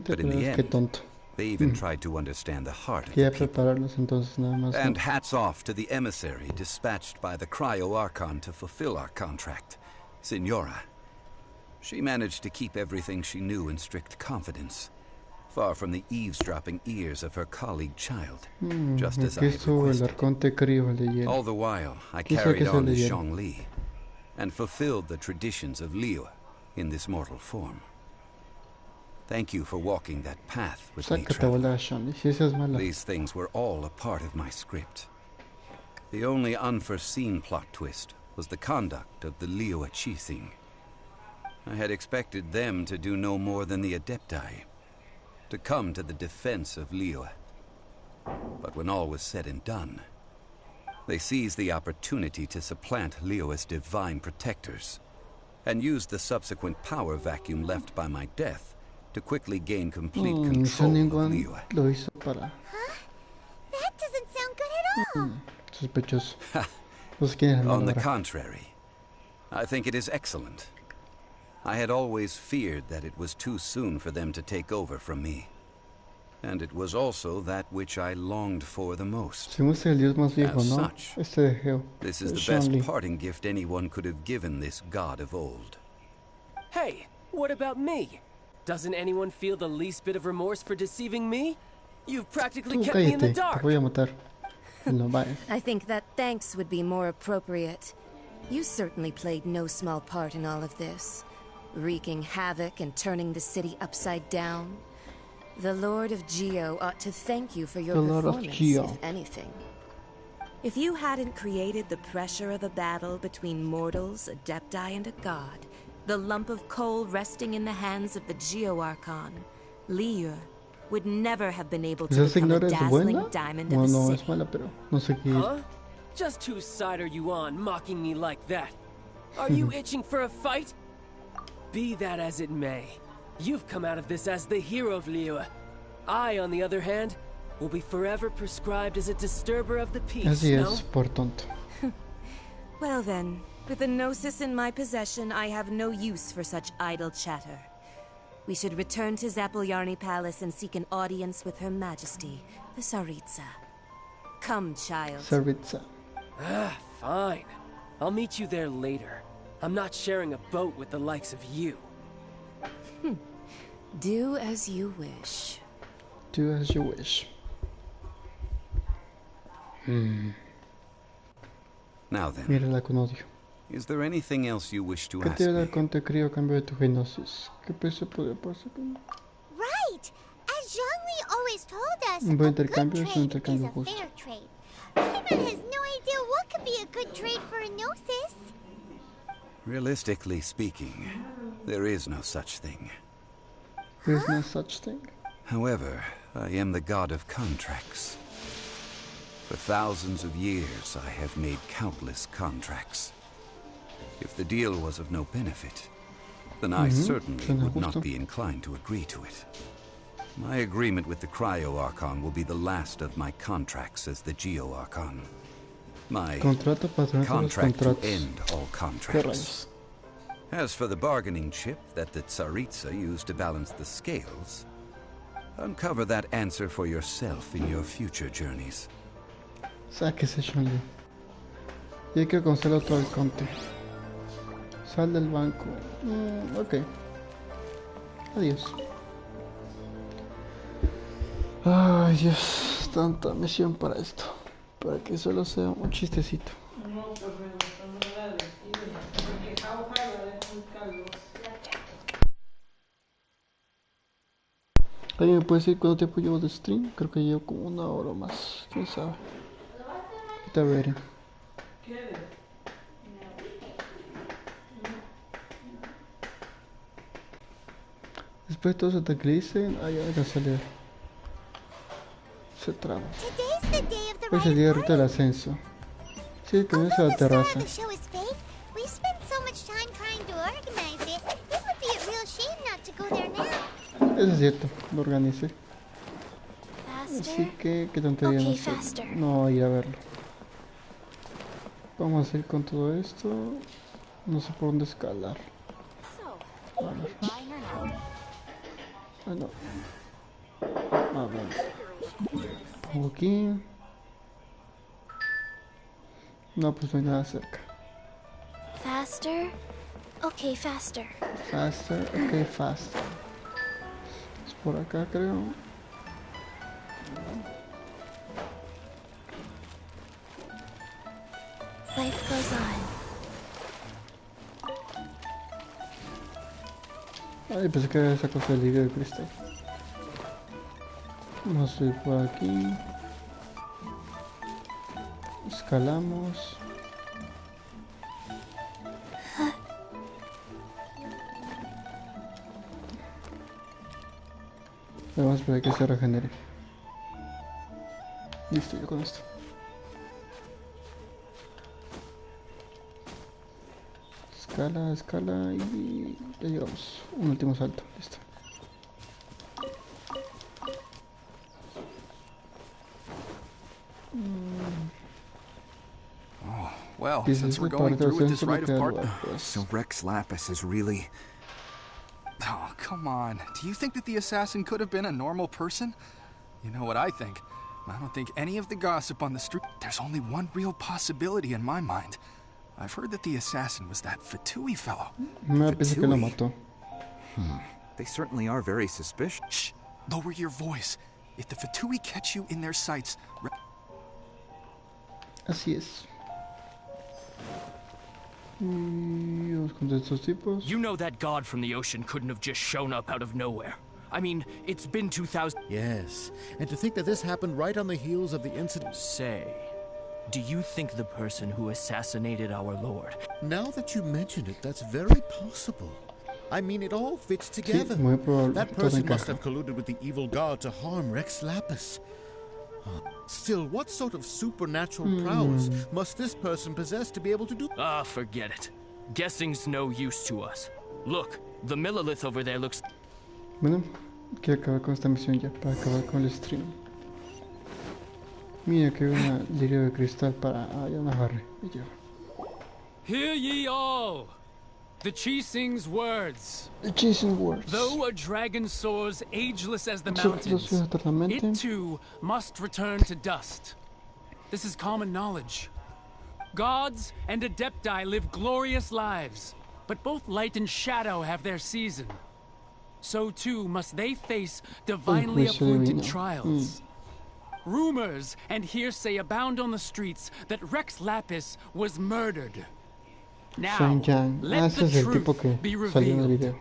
but in the end, they even tried to understand the heart of the people. And hats off to the emissary dispatched by the Cryo-Archon to fulfill our contract, Senora. She managed to keep everything she knew in strict confidence, far from the eavesdropping ears of her colleague Child, just as I had requested. All the while, I carried on as Zhongli, and fulfilled the traditions of Liyue in this mortal form. Thank you for walking that path with me, Sácate, traveler. bola, Shani. Si esa es mala. These things were all a part of my script. The only unforeseen plot twist was the conduct of the Liyue Qixing. I had expected them to do no more than the Adepti, to come to the defense of Liyue. But when all was said and done, they seized the opportunity to supplant Liyue's divine protectors, and used the subsequent power vacuum left by my death to quickly gain complete control of Liyue. Lo hizo para... Huh? That doesn't sound good at all. Sospechoso. No sé quién es el On the ahora. contrary, I think it is excellent. I had always feared that it was too soon for them to take over from me. And it was also that which I longed for the most. Según es el dios más viejo, As ¿no? such, Este de Geo. this is el the best Shanli. parting gift anyone could have given this god of old. Hey, what about me? Doesn't anyone feel the least bit of remorse for deceiving me? You've practically Tú kept me in the cállate, te dark. voy a matar. No vayas. I think that thanks would be more appropriate. You certainly played no small part in all of this, wreaking havoc and turning the city upside down. The Lord of Geo ought to thank you for your The Lord of performance, Geo. if anything. If you hadn't created the pressure of a battle between mortals, adepti, and a god, the lump of coal resting in the hands of the Geo Archon, Liyue, would never have been able to ¿Esa become a señora es dazzling buena? diamond No, of a no city. es mala, pero no sé qué. Huh? Just whose side are you on, mocking me like that? Are you itching for a fight? Be that as it may, you've come out of this as the hero of Liyue. I, on the other hand, will be forever prescribed as a disturber of the peace, Así no? es, por tonto. Well then, with the Gnosis in my possession, I have no use for such idle chatter. We should return to Zapolyarny Palace and seek an audience with Her Majesty, the Tsaritsa. Come, child. Tsaritsa. Ah, fine. I'll meet you there later. I'm not sharing a boat with the likes of you. Do as you wish. Do as you wish. Now then, Mírala con odio. is there anything else you wish to ¿Qué ask te da me? con te crío a cambio de tu genosis? ¿Qué precio podría pasar con...? Right! As Zhongli always told us, Un buen a good intercambio es un trade intercambio is a justo. fair trade. Paimon has no idea what could be a good trade for a Gnosis. Realistically speaking, there is no such thing. There's no such thing. However, I am the god of contracts. For thousands of years, I have made countless contracts. If the deal was of no benefit, then I certainly suena would justo. not be inclined to agree to it. My agreement with the Cryo Archon will be the last of my contracts as the Geo Archon. My Contrato patrón de los contract to contratos. end all ¿Qué contracts. rayos? As for the bargaining chip that the Tsaritsa used to balance the scales, uncover that answer for yourself in your future journeys. Sáquese, Shunli. Y hay que conocer otro Arconte. Sal del banco. Ok. Adiós. Ay, Dios. Tanta misión para esto. Para que solo sea un chistecito. ¿Alguien me puede decir cuánto tiempo llevo de stream? Creo que llevo como 1 hora o más. ¿Quién sabe? Ahorita veré. Después de todo se tranquilicen. Ay, ya van a salir. Se traba. Today's the day of the Es el día de ruta del ascenso. Sí, comienza a la Although the terraza. start of the show is fake, we've spent so much time trying to organize it, it would be a real shame not to go there now. Eso es cierto, lo organicé. Así Faster? que, qué tontería, Okay, no sé. faster. No voy a ir a verlo. Vamos a ir con todo esto. No sé por dónde escalar. A ver. Ah, no. A ver. Pongo aquí. No, pues no hay nada cerca. Faster? Okay, faster. Faster, ok, faster. Es por acá, creo. Life goes on. Ay, pensé que era esa cosa del lirio de cristal. Vamos a ir por aquí. Escalamos. Vamos a esperar que se regenere. Listo, ya con esto. Escala, escala y ya llegamos. Un último salto, listo. Oh, well, since we're going through with this rite of part... So Rex Lapis is really... Oh, come on. Do you think that the assassin could have been a normal person? You know what I think. I don't think any of the gossip on the street... There's only one real possibility in my mind. I've heard that the assassin was that Fatui fellow. Fatui? They certainly are very suspicious. Shh! Lower your voice. If the Fatui catch you in their sights... Así es. Vamos con estos tipos. You know that god from the ocean couldn't have just shown up out of nowhere. I mean, it's been 2,000... Yes, and to think that this happened right on the heels of the incident... Say, do you think the person who assassinated our lord... Now that you mention it, that's very possible. I mean, it all fits together. Sí, that person must have colluded with the evil god to harm Rex Lapis. Still, what sort of supernatural prowess must this person possess to be able to do? Ah, forget it. Guessing's no use to us. Look, the Millilith over there looks... Bueno, quiero acabar con esta misión ya, para acabar con el stream. Mira que hay una lirio de cristal para... Ah, ya una jarre. Hear ye all! The Chising's words. The Chising's words. Though a dragon soars ageless as the mountains, it too must return to dust. This is common knowledge. Gods and Adepti live glorious lives, but both light and shadow have their season. So too must they face divinely appointed trials. Rumors and hearsay abound on the streets that Rex Lapis was murdered. Now, let the truth be revealed.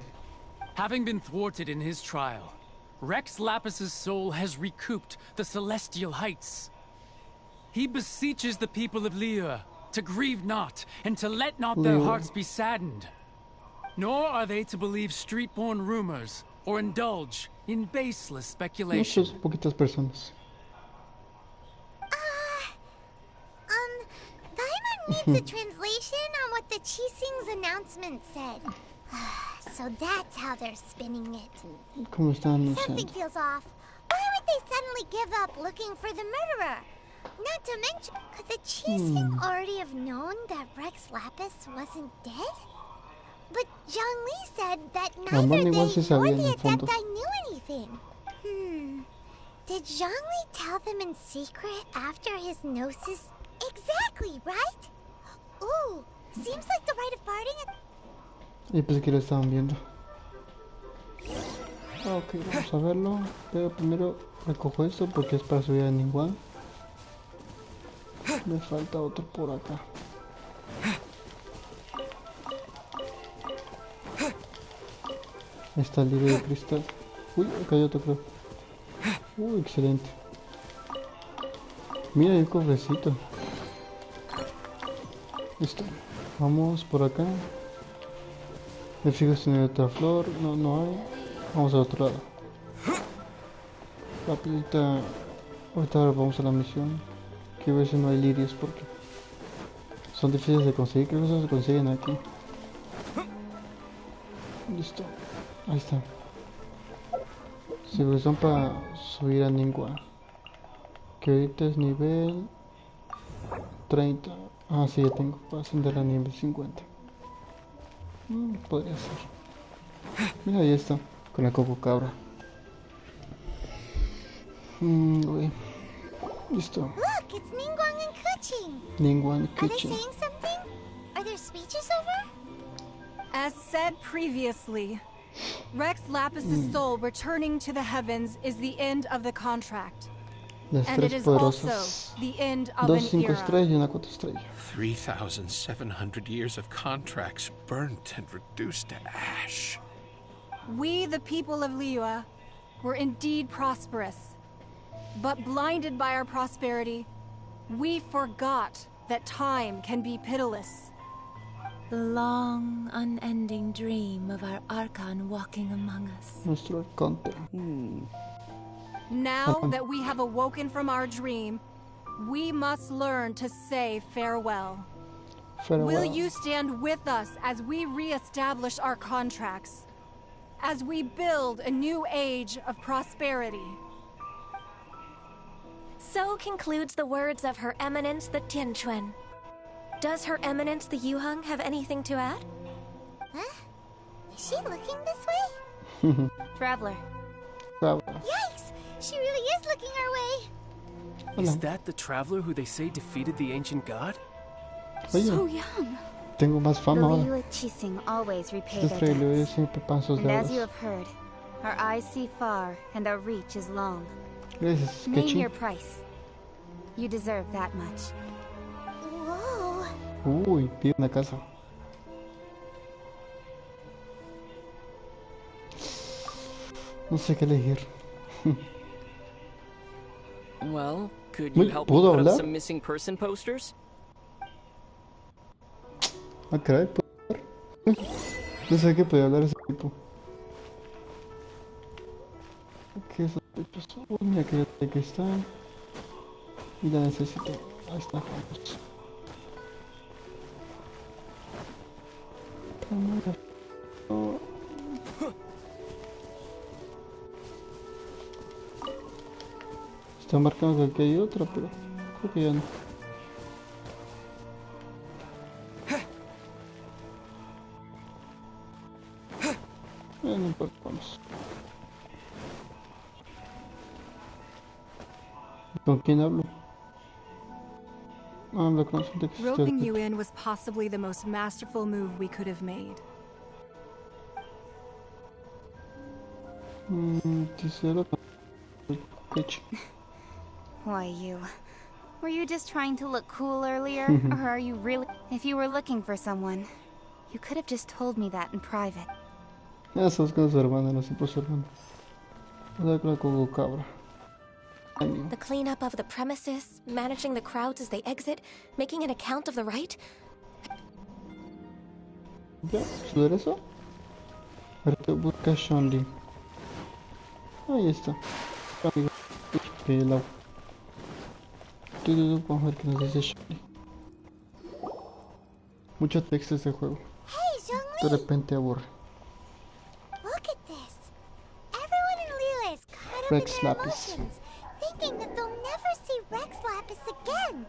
Having been thwarted in his trial, Rex Lapis's soul has recouped the celestial heights. He beseeches the people of Liyue to grieve not and to let not their hearts be saddened. Nor are they to believe street-born rumors or indulge in baseless speculation. Muchas poquitas personas. Needs a translation on what the Chising's announcement said. So that's how they're spinning it. Something feels off. Why would they suddenly give up looking for the murderer? Not to mention, could the Chising already have known that Rex Lapis wasn't dead? But Zhang Li said that neither they nor the Adepti knew anything. Did Zhang Li tell them in secret after his gnosis? Exactly, right? Ooh, seems like the rite of parting. Y pensé que lo estaban viendo. Ok, vamos a verlo. Pero primero recojo esto porque es para subir a Ningguang. Me falta otro por acá. Ahí está el libro de cristal. Uy, acá hay otro creo. Uy, excelente. Mira, hay un cofrecito. Listo. Vamos por acá. Me fijo si no hay otra flor. No, no hay. Vamos al otro lado. Rapidita. Ahorita vamos a la misión. Quiero ver si no hay lirios porque son difíciles de conseguir. Creo que esos se consiguen aquí. Listo. Ahí está. Sí, son para subir a Ningguang. Que ahorita es nivel 30. Ah, sí, ya tengo para ascender a nivel 50. Podría ser. Mira, ahí está. Con la coco cabra. Listo. Look, it's Ningguang and Kuching. Ningguang and Kuching. Are they saying something? Are their speeches over? As said previously, Rex Lapis's soul returning to the heavens is the end of the contract. And it is also the end of an era. 3,700 years of contracts burnt and reduced to ash. We, the people of Liyue, were indeed prosperous. But blinded by our prosperity, we forgot that time can be pitiless. The long, unending dream of our Archon walking among us. Nuestro arconte. Now that we have awoken from our dream, we must learn to say farewell. Will you stand with us as we re-establish our contracts? As we build a new age of prosperity? So concludes the words of Her Eminence the Tianquan. Does Her Eminence the Yuheng have anything to add? Huh? Is she looking this way? Traveler. Yikes! She really is looking our way. Is that the traveler who they say defeated the ancient god? So young. Tengo más fama ahora. The Liyue Qixing always repay Estos their trailers debts. siempre pasan And as deudas. you have heard, our eyes see far and our reach is long. Gracias, Name Kechi. your price. You deserve that much. Whoa. Uy, pide una casa. No sé qué elegir. Well, could Uy, you help me ¿puedo put up hablar? some missing person posters? Ah, caray, ¿puedo hablar? No sé qué podía hablar ese tipo. ¿Qué es sospechoso? Uy, mira que está. Y la necesito. Ahí está, vamos. Oh. Está marcando que aquí hay otra, pero creo que ya no. No importa, vamos. ¿Con quién hablo? Hablo con su texto. Roping you in was possibly the most masterful move we could have made. Quisiera. Why you? Were you just trying to look cool earlier? Or are you really? If you were looking for someone, you could have just told me that in private. Estás con su hermana, no sé por su hermana. Habla con la Coco Cabra. The cleanup of the premises, managing the crowds as they exit, making an account of the rite? ¿Ya? ¿Subir eso? Ahorita busca Shonli. Ahí está. Amigo. Pelao. Vamos a ver qué nos dice Shonli. Mucho texto este juego. De repente aburre. Look at this. Everyone in Liyue is caught up Rex in their Lapis. emotions, thinking that they'll never see Rex Lapis again.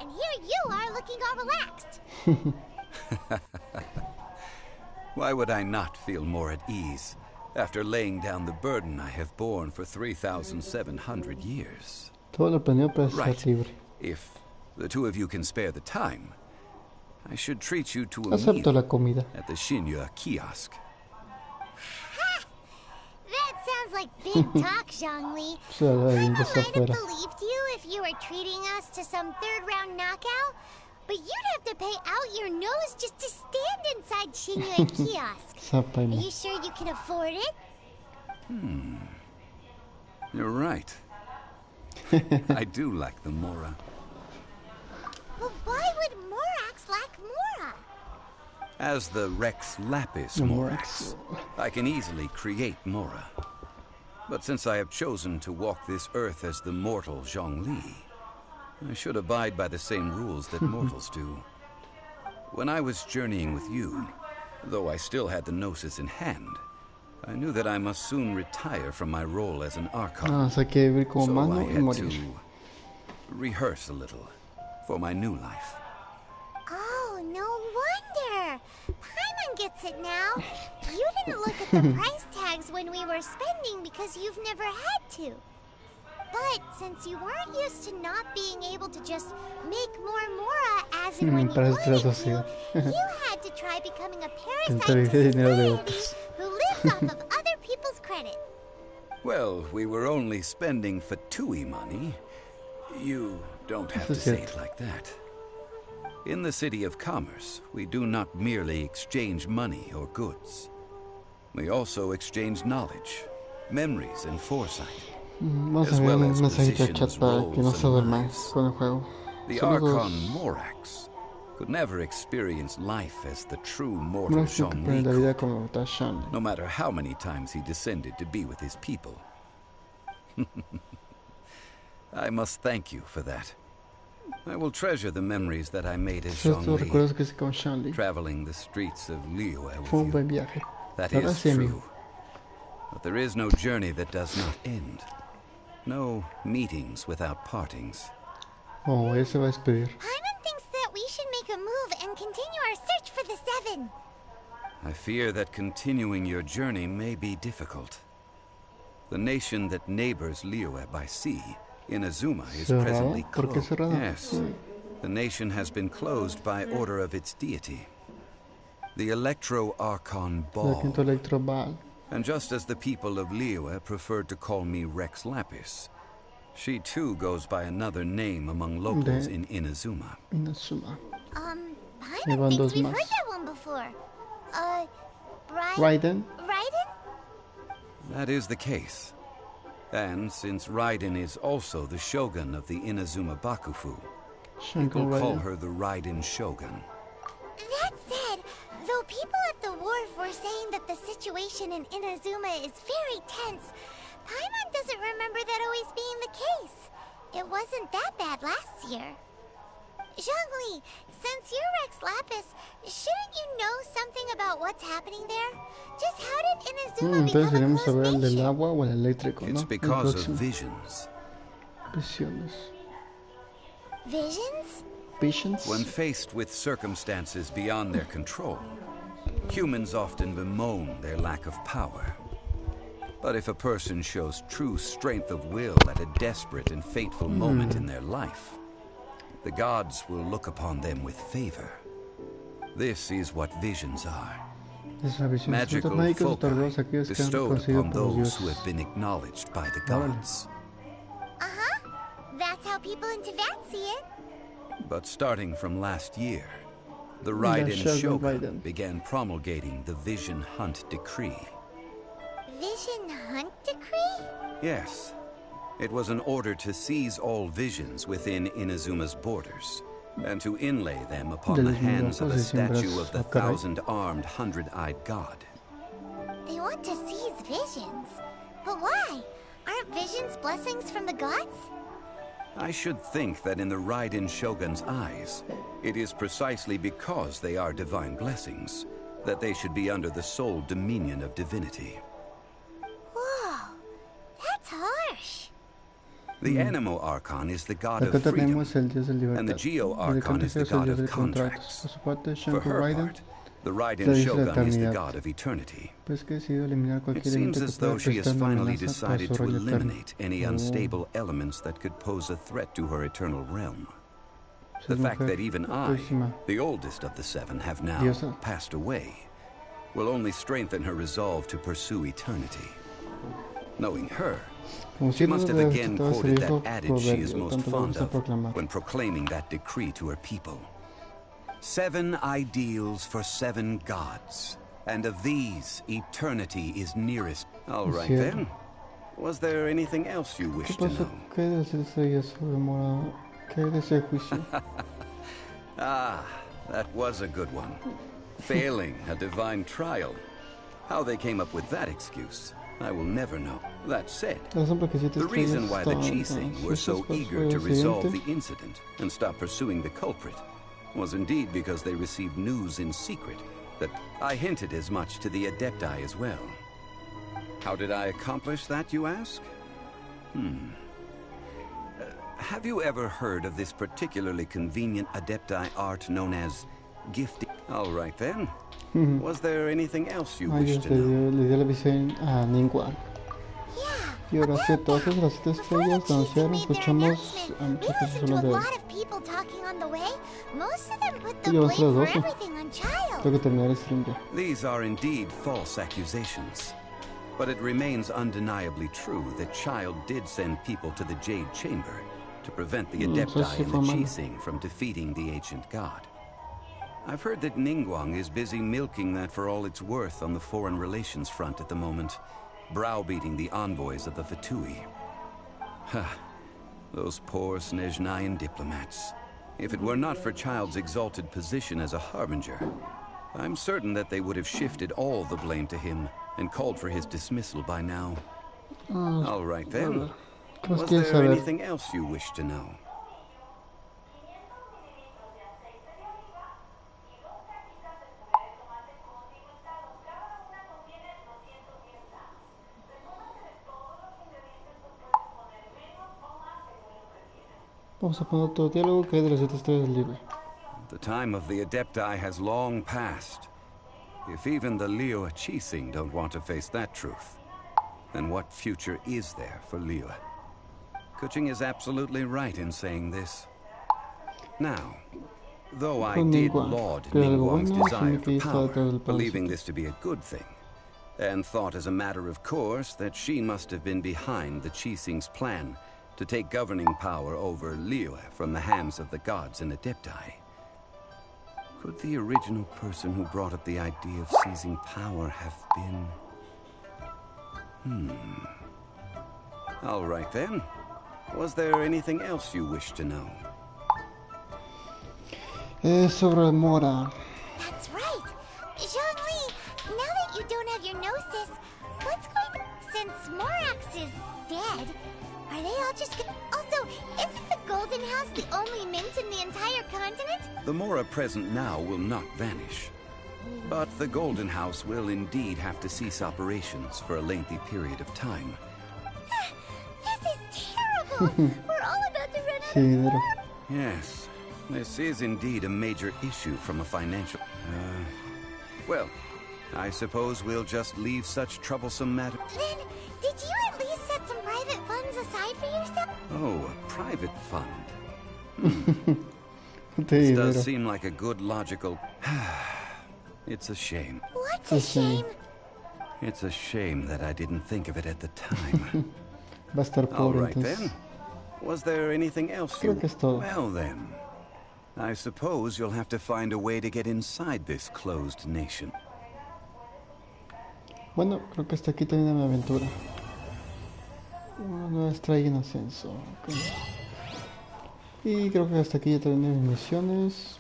And here you are looking all relaxed. Why would I not feel more at ease after laying down the burden I have borne for 3,700 years? Todo lo planeado para estar Right. libre. If the two of you can spare the time, I should treat you to a Acepto meal la comida. at the Shinya kiosk. That sounds like big talk, Zhongli. O sea, alguien I ya está might have afuera. believed you if you were treating us to some third-round knockout, but you'd have to pay out your nose just to stand inside Shinya kiosk. Are Zapaima. you sure you can afford it? You're right. I do like the Mora. But why would Morax lack Mora? As the Rex Lapis The Morax, I can easily create Mora. But since I have chosen to walk this earth as the mortal Zhongli, I should abide by the same rules that mortals do. When I was journeying with you, though I still had the Gnosis in hand, I knew that I must soon retire from my role as an Archon. Ah, o sea que vivir como So mano I y had morir. to rehearse a little for my new life. Oh, no wonder. Paimon gets it now. You didn't look at the price tags when we were spending because you've never had to. But since you weren't used to not being able to just make more Mora as and when you Para esto la wanted to, sociedad. you had to try becoming a parasite Intentar to vivir dinero de society otros. who lives off of other people's credit. Well, we were only spending Fatui money. You don't have to Eso es say cierto. it like that. In the City of Commerce, we do not merely exchange money or goods. We also exchanged knowledge, memories, and foresight. Vamos a as ver well un as mensajito al positions, chat para que no roles, se and duerman lives. con el juego. The Saludos. Archon Morax could never experience life as the true mortal Morax nunca Zhongli aprende la vida could, como está Shanley. no matter how many times he descended to be with his people. I must thank you for that. I will treasure the memories that I made as Zhongli, traveling the streets of Liyue Fue un with buen you. viaje. That La verdad is sí, amigo. true. But there is no journey that does not end. No meetings without partings. Oh, ese va a despedir. Paimon thinks that we should make a move and continue our search for the Seven. I fear that continuing your journey may be difficult. The nation that neighbors Liyue by sea, Inazuma, is ¿Cerrada? presently ¿Por qué closed. cerrada? Yes. The nation has been closed by order of its deity, the Electro-Archon La Ball. quinto Electro Ball. And just as the people of Liyue preferred to call me Rex Lapis, she too goes by another name among locals in Inazuma. Inazuma. Paimon thinks we've heard that one before. Raiden? Raiden? That is the case. And since Raiden is also the shogun of the Inazuma Bakufu, people call her the Raiden Shogun. That said, though people at the wharf were saying that the situation in Inazuma is very tense, Paimon doesn't remember that always being the case. It wasn't that bad last year. Zhongli, since you're Rex Lapis, shouldn't you know something about what's happening there? Just how did Inazuma Entonces become a iremos a closed ver el del nation? agua o el eléctrico, ¿no? It's El because of próximo. visions. Visiones. Visions? Visions? When faced with circumstances beyond their control, humans often bemoan their lack of power. But if a person shows true strength of will at a desperate and fateful moment in their life, the gods will look upon them with favor. This is what visions are. Es una visión. Magical Los mágicos foci otorgados a aquellos que han bestowed reconocido upon por los those who dioses. have been acknowledged by the Órale. gods. That's how people in Tibet see it. But starting from last year, the La Raiden Shogun Shogun Raiden. began promulgating the Vision Hunt Decree. Vision Hunt Decree? Yes. It was an order to seize all visions within Inazuma's borders, and to inlay them upon De the los hands of a mil ojos y sin statue brazos. of the Ah, caray. thousand-armed, hundred-eyed god. They want to seize visions. But why? Aren't visions blessings from the gods? I should think that in the Raiden Shogun's eyes, it is precisely because they are divine blessings that they should be under the sole dominion of divinity. Whoa, that's harsh. The Animo Archon is the god Acá of freedom, tenemos el dios de libertad. and the Geo El Archon is the consejero es el god dios of de contratos. contracts. Por su parte, For Shanku her Raiden part, the la Raiden dice la Shogun is the eternidad. god of eternity. Pues que ha decidido eliminar It cualquier seems evento que as pueda though she has prestar una finally amenaza para decided su to reino eterno. eliminate any unstable elements that could pose a threat to her eternal realm. The Es fact mujer that even I, guapísima. the oldest of the seven, have now Diosa. passed away, will only strengthen her resolve to pursue eternity. Knowing her, Como she si must no have hubiera again citado ese quoted viejo that adage she is proverbio, most tanto le fond gusta of proclamar. when proclaiming that decree to her people. 7 ideals for 7 gods, and of these, eternity is nearest. All right Cierto. then. Was there anything else you ¿Qué wish to pasó? know? ¿Qué hay de ese estrella sobre morado? ¿Qué hay de ese juicio? Ah, that was a good one. Failing a divine trial. How they came up with that excuse, I will never know. That said, La razón por la que siete the reason estrellas why the estaban Chising were so ansiosos eager fue to el resolve siguiente. the incident and stop pursuing the culprit was indeed because they received news in secret that I hinted as much to the Adepti as well. How did I accomplish that, you ask? Have you ever heard of this particularly convenient Adepti art known as gifting? All right then. Was there anything else you Ay, wished Dios, to know? le dio la visión a Ningguang. Y ahora sí, todas las siete estrellas lo anunciaron. Escuchamos a muchas personas To a hablar de lot of people talking on the way. Most of them put the Ya va a ser blame las for 12. everything on Child. Tengo que terminar el stream ya. These are indeed false accusations. But it remains undeniably true that Child did send people to the Jade Chamber to prevent the Eso Adepti sí and fue the malo. Chising from defeating the ancient god. I've heard that Ningguang is busy milking that for all it's worth on the foreign relations front at the moment, browbeating the envoys of the Fatui. Ha! Those poor Snezhnayan diplomats. If it were not for Child's exalted position as a harbinger, I'm certain that they would have shifted all the blame to him and called for his dismissal by now. All right then. Was there anything else you wish to know? Vamos a poner otro diálogo que hay de las 7 estrellas del libro. The time of the Adepti has long passed. If even the Liyue Qixing don't want to face that truth, then what future is there for Liyue? Kuching is absolutely right in saying this. Now, though I did laud Ningguang's desire for power, believing this to be a good thing, and thought as a matter of course that she must have been behind the Qixing's plan to take governing power over Liyue from the hands of the gods and Adepti. Could the original person who brought up the idea of seizing power have been... All right then. Was there anything else you wish to know? Sobre Mora. That's right. Zhongli, now that you don't have your gnosis, what's going to... Since Morax is dead, are they all just... Also, isn't the Golden House the only mint in the entire continent? The Mora present now will not vanish. But the Golden House will indeed have to cease operations for a lengthy period of time. This is terrible! We're all about to run out of money! Yes, this is indeed a major issue from a financial... well, I suppose we'll just leave such troublesome matters... Then, did you at least set some private funds aside for yourself? Oh, a private fund. This does seem like a good logical... It's a shame. What's a shame? It's a shame that I didn't think of it at the time. Va a estar All pobre, right entonces. then. Was there anything else Creo que es todo. Well then, I suppose you'll have to find a way to get inside this closed nation. Bueno, creo que hasta aquí termina mi aventura. Una nueva estrella en ascenso. Okay. Y creo que hasta aquí ya terminé mis misiones.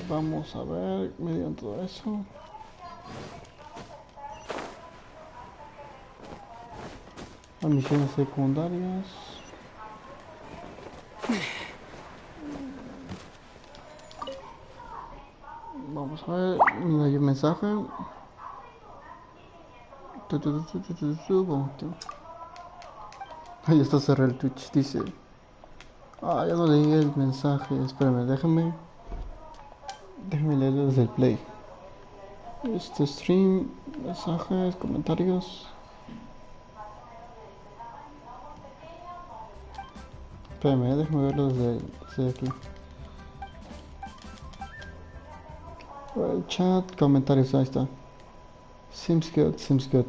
Vamos a ver, me dieron todo eso. Las misiones secundarias. Vamos a ver, mira, hay un mensaje. Ahí está, cerré el Twitch, dice. Ya no leí el mensaje, espérame, déjame leerlo desde el play. Stream, mensajes, comentarios. Espérame, déjame verlo desde aquí. El chat, comentarios, ahí está. Seems good, seems good.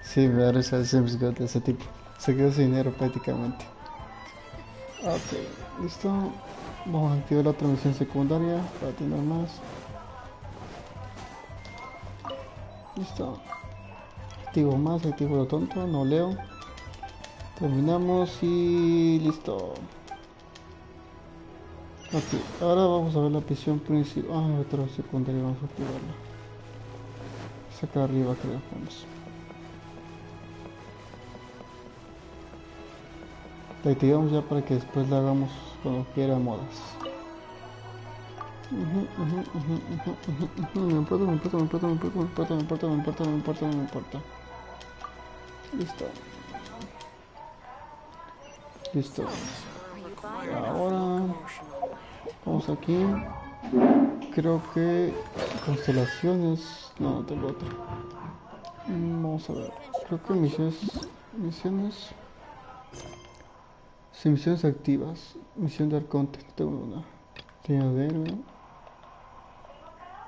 Sí, me da risa el seems good, ese tipo. Se quedó sin dinero prácticamente. Ok, listo. Vamos a activar la otra misión secundaria para tener más. Listo. Activo más, activo lo tonto, no leo. Terminamos y listo. Ok, ahora vamos a ver la misión principal. Otra secundaria, vamos a activarla. Es acá arriba, creo. Vamos. La activamos ya para que después la hagamos cuando quiera modas. Me importa. Listo. Ahora vamos aquí. Creo que constelaciones. No, tengo otra. Vamos a ver. Creo que misiones. Sí, misiones activas. Misión de Arconte. Tengo una. Tengo de héroe.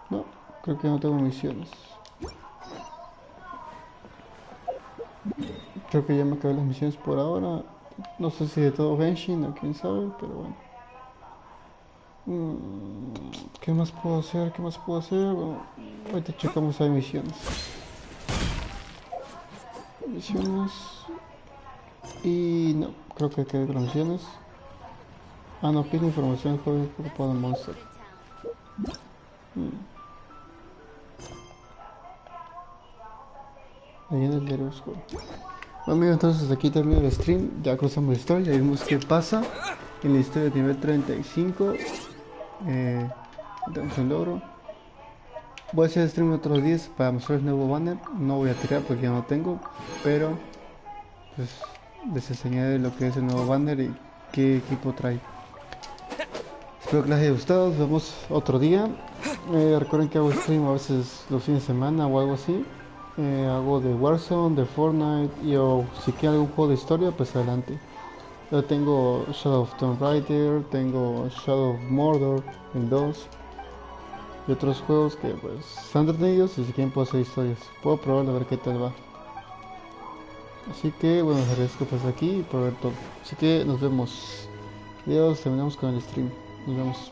No, creo que no tengo misiones. Creo que ya me acabé las misiones por ahora. No sé si de todo Genshin o quién sabe, pero bueno. ¿Qué más puedo hacer? ¿Qué más puedo hacer? Bueno, ahorita checamos ahí misiones. Misiones. Y no, creo que quedé con las misiones. Ah, no, pide información del juego ocupado en Monster. Ahí en el diario oscuro. Bueno amigos, entonces aquí termina el stream. Ya cruzamos la historia, ya vimos qué pasa en la historia de nivel 35. Tenemos el logro. Voy a hacer stream otros días para mostrar el nuevo banner. No voy a tirar porque ya no tengo, pero pues les enseñaré lo que es el nuevo banner y qué equipo trae. Espero que les haya gustado. Nos vemos otro día. Recuerden que hago stream a veces los fines de semana o algo así. Hago de Warzone, de Fortnite y o si quieren algún juego de historia, pues adelante. Yo tengo Shadow of Tomb Raider, tengo Shadow of Mordor, el 2 y otros juegos que pues están entretenidos y si quieren puedo hacer historias. Puedo probarlo a ver qué tal va. Así que bueno, les agradezco pues aquí y por ver todo. Así que nos vemos. Adiós, terminamos con el stream. Nos vemos.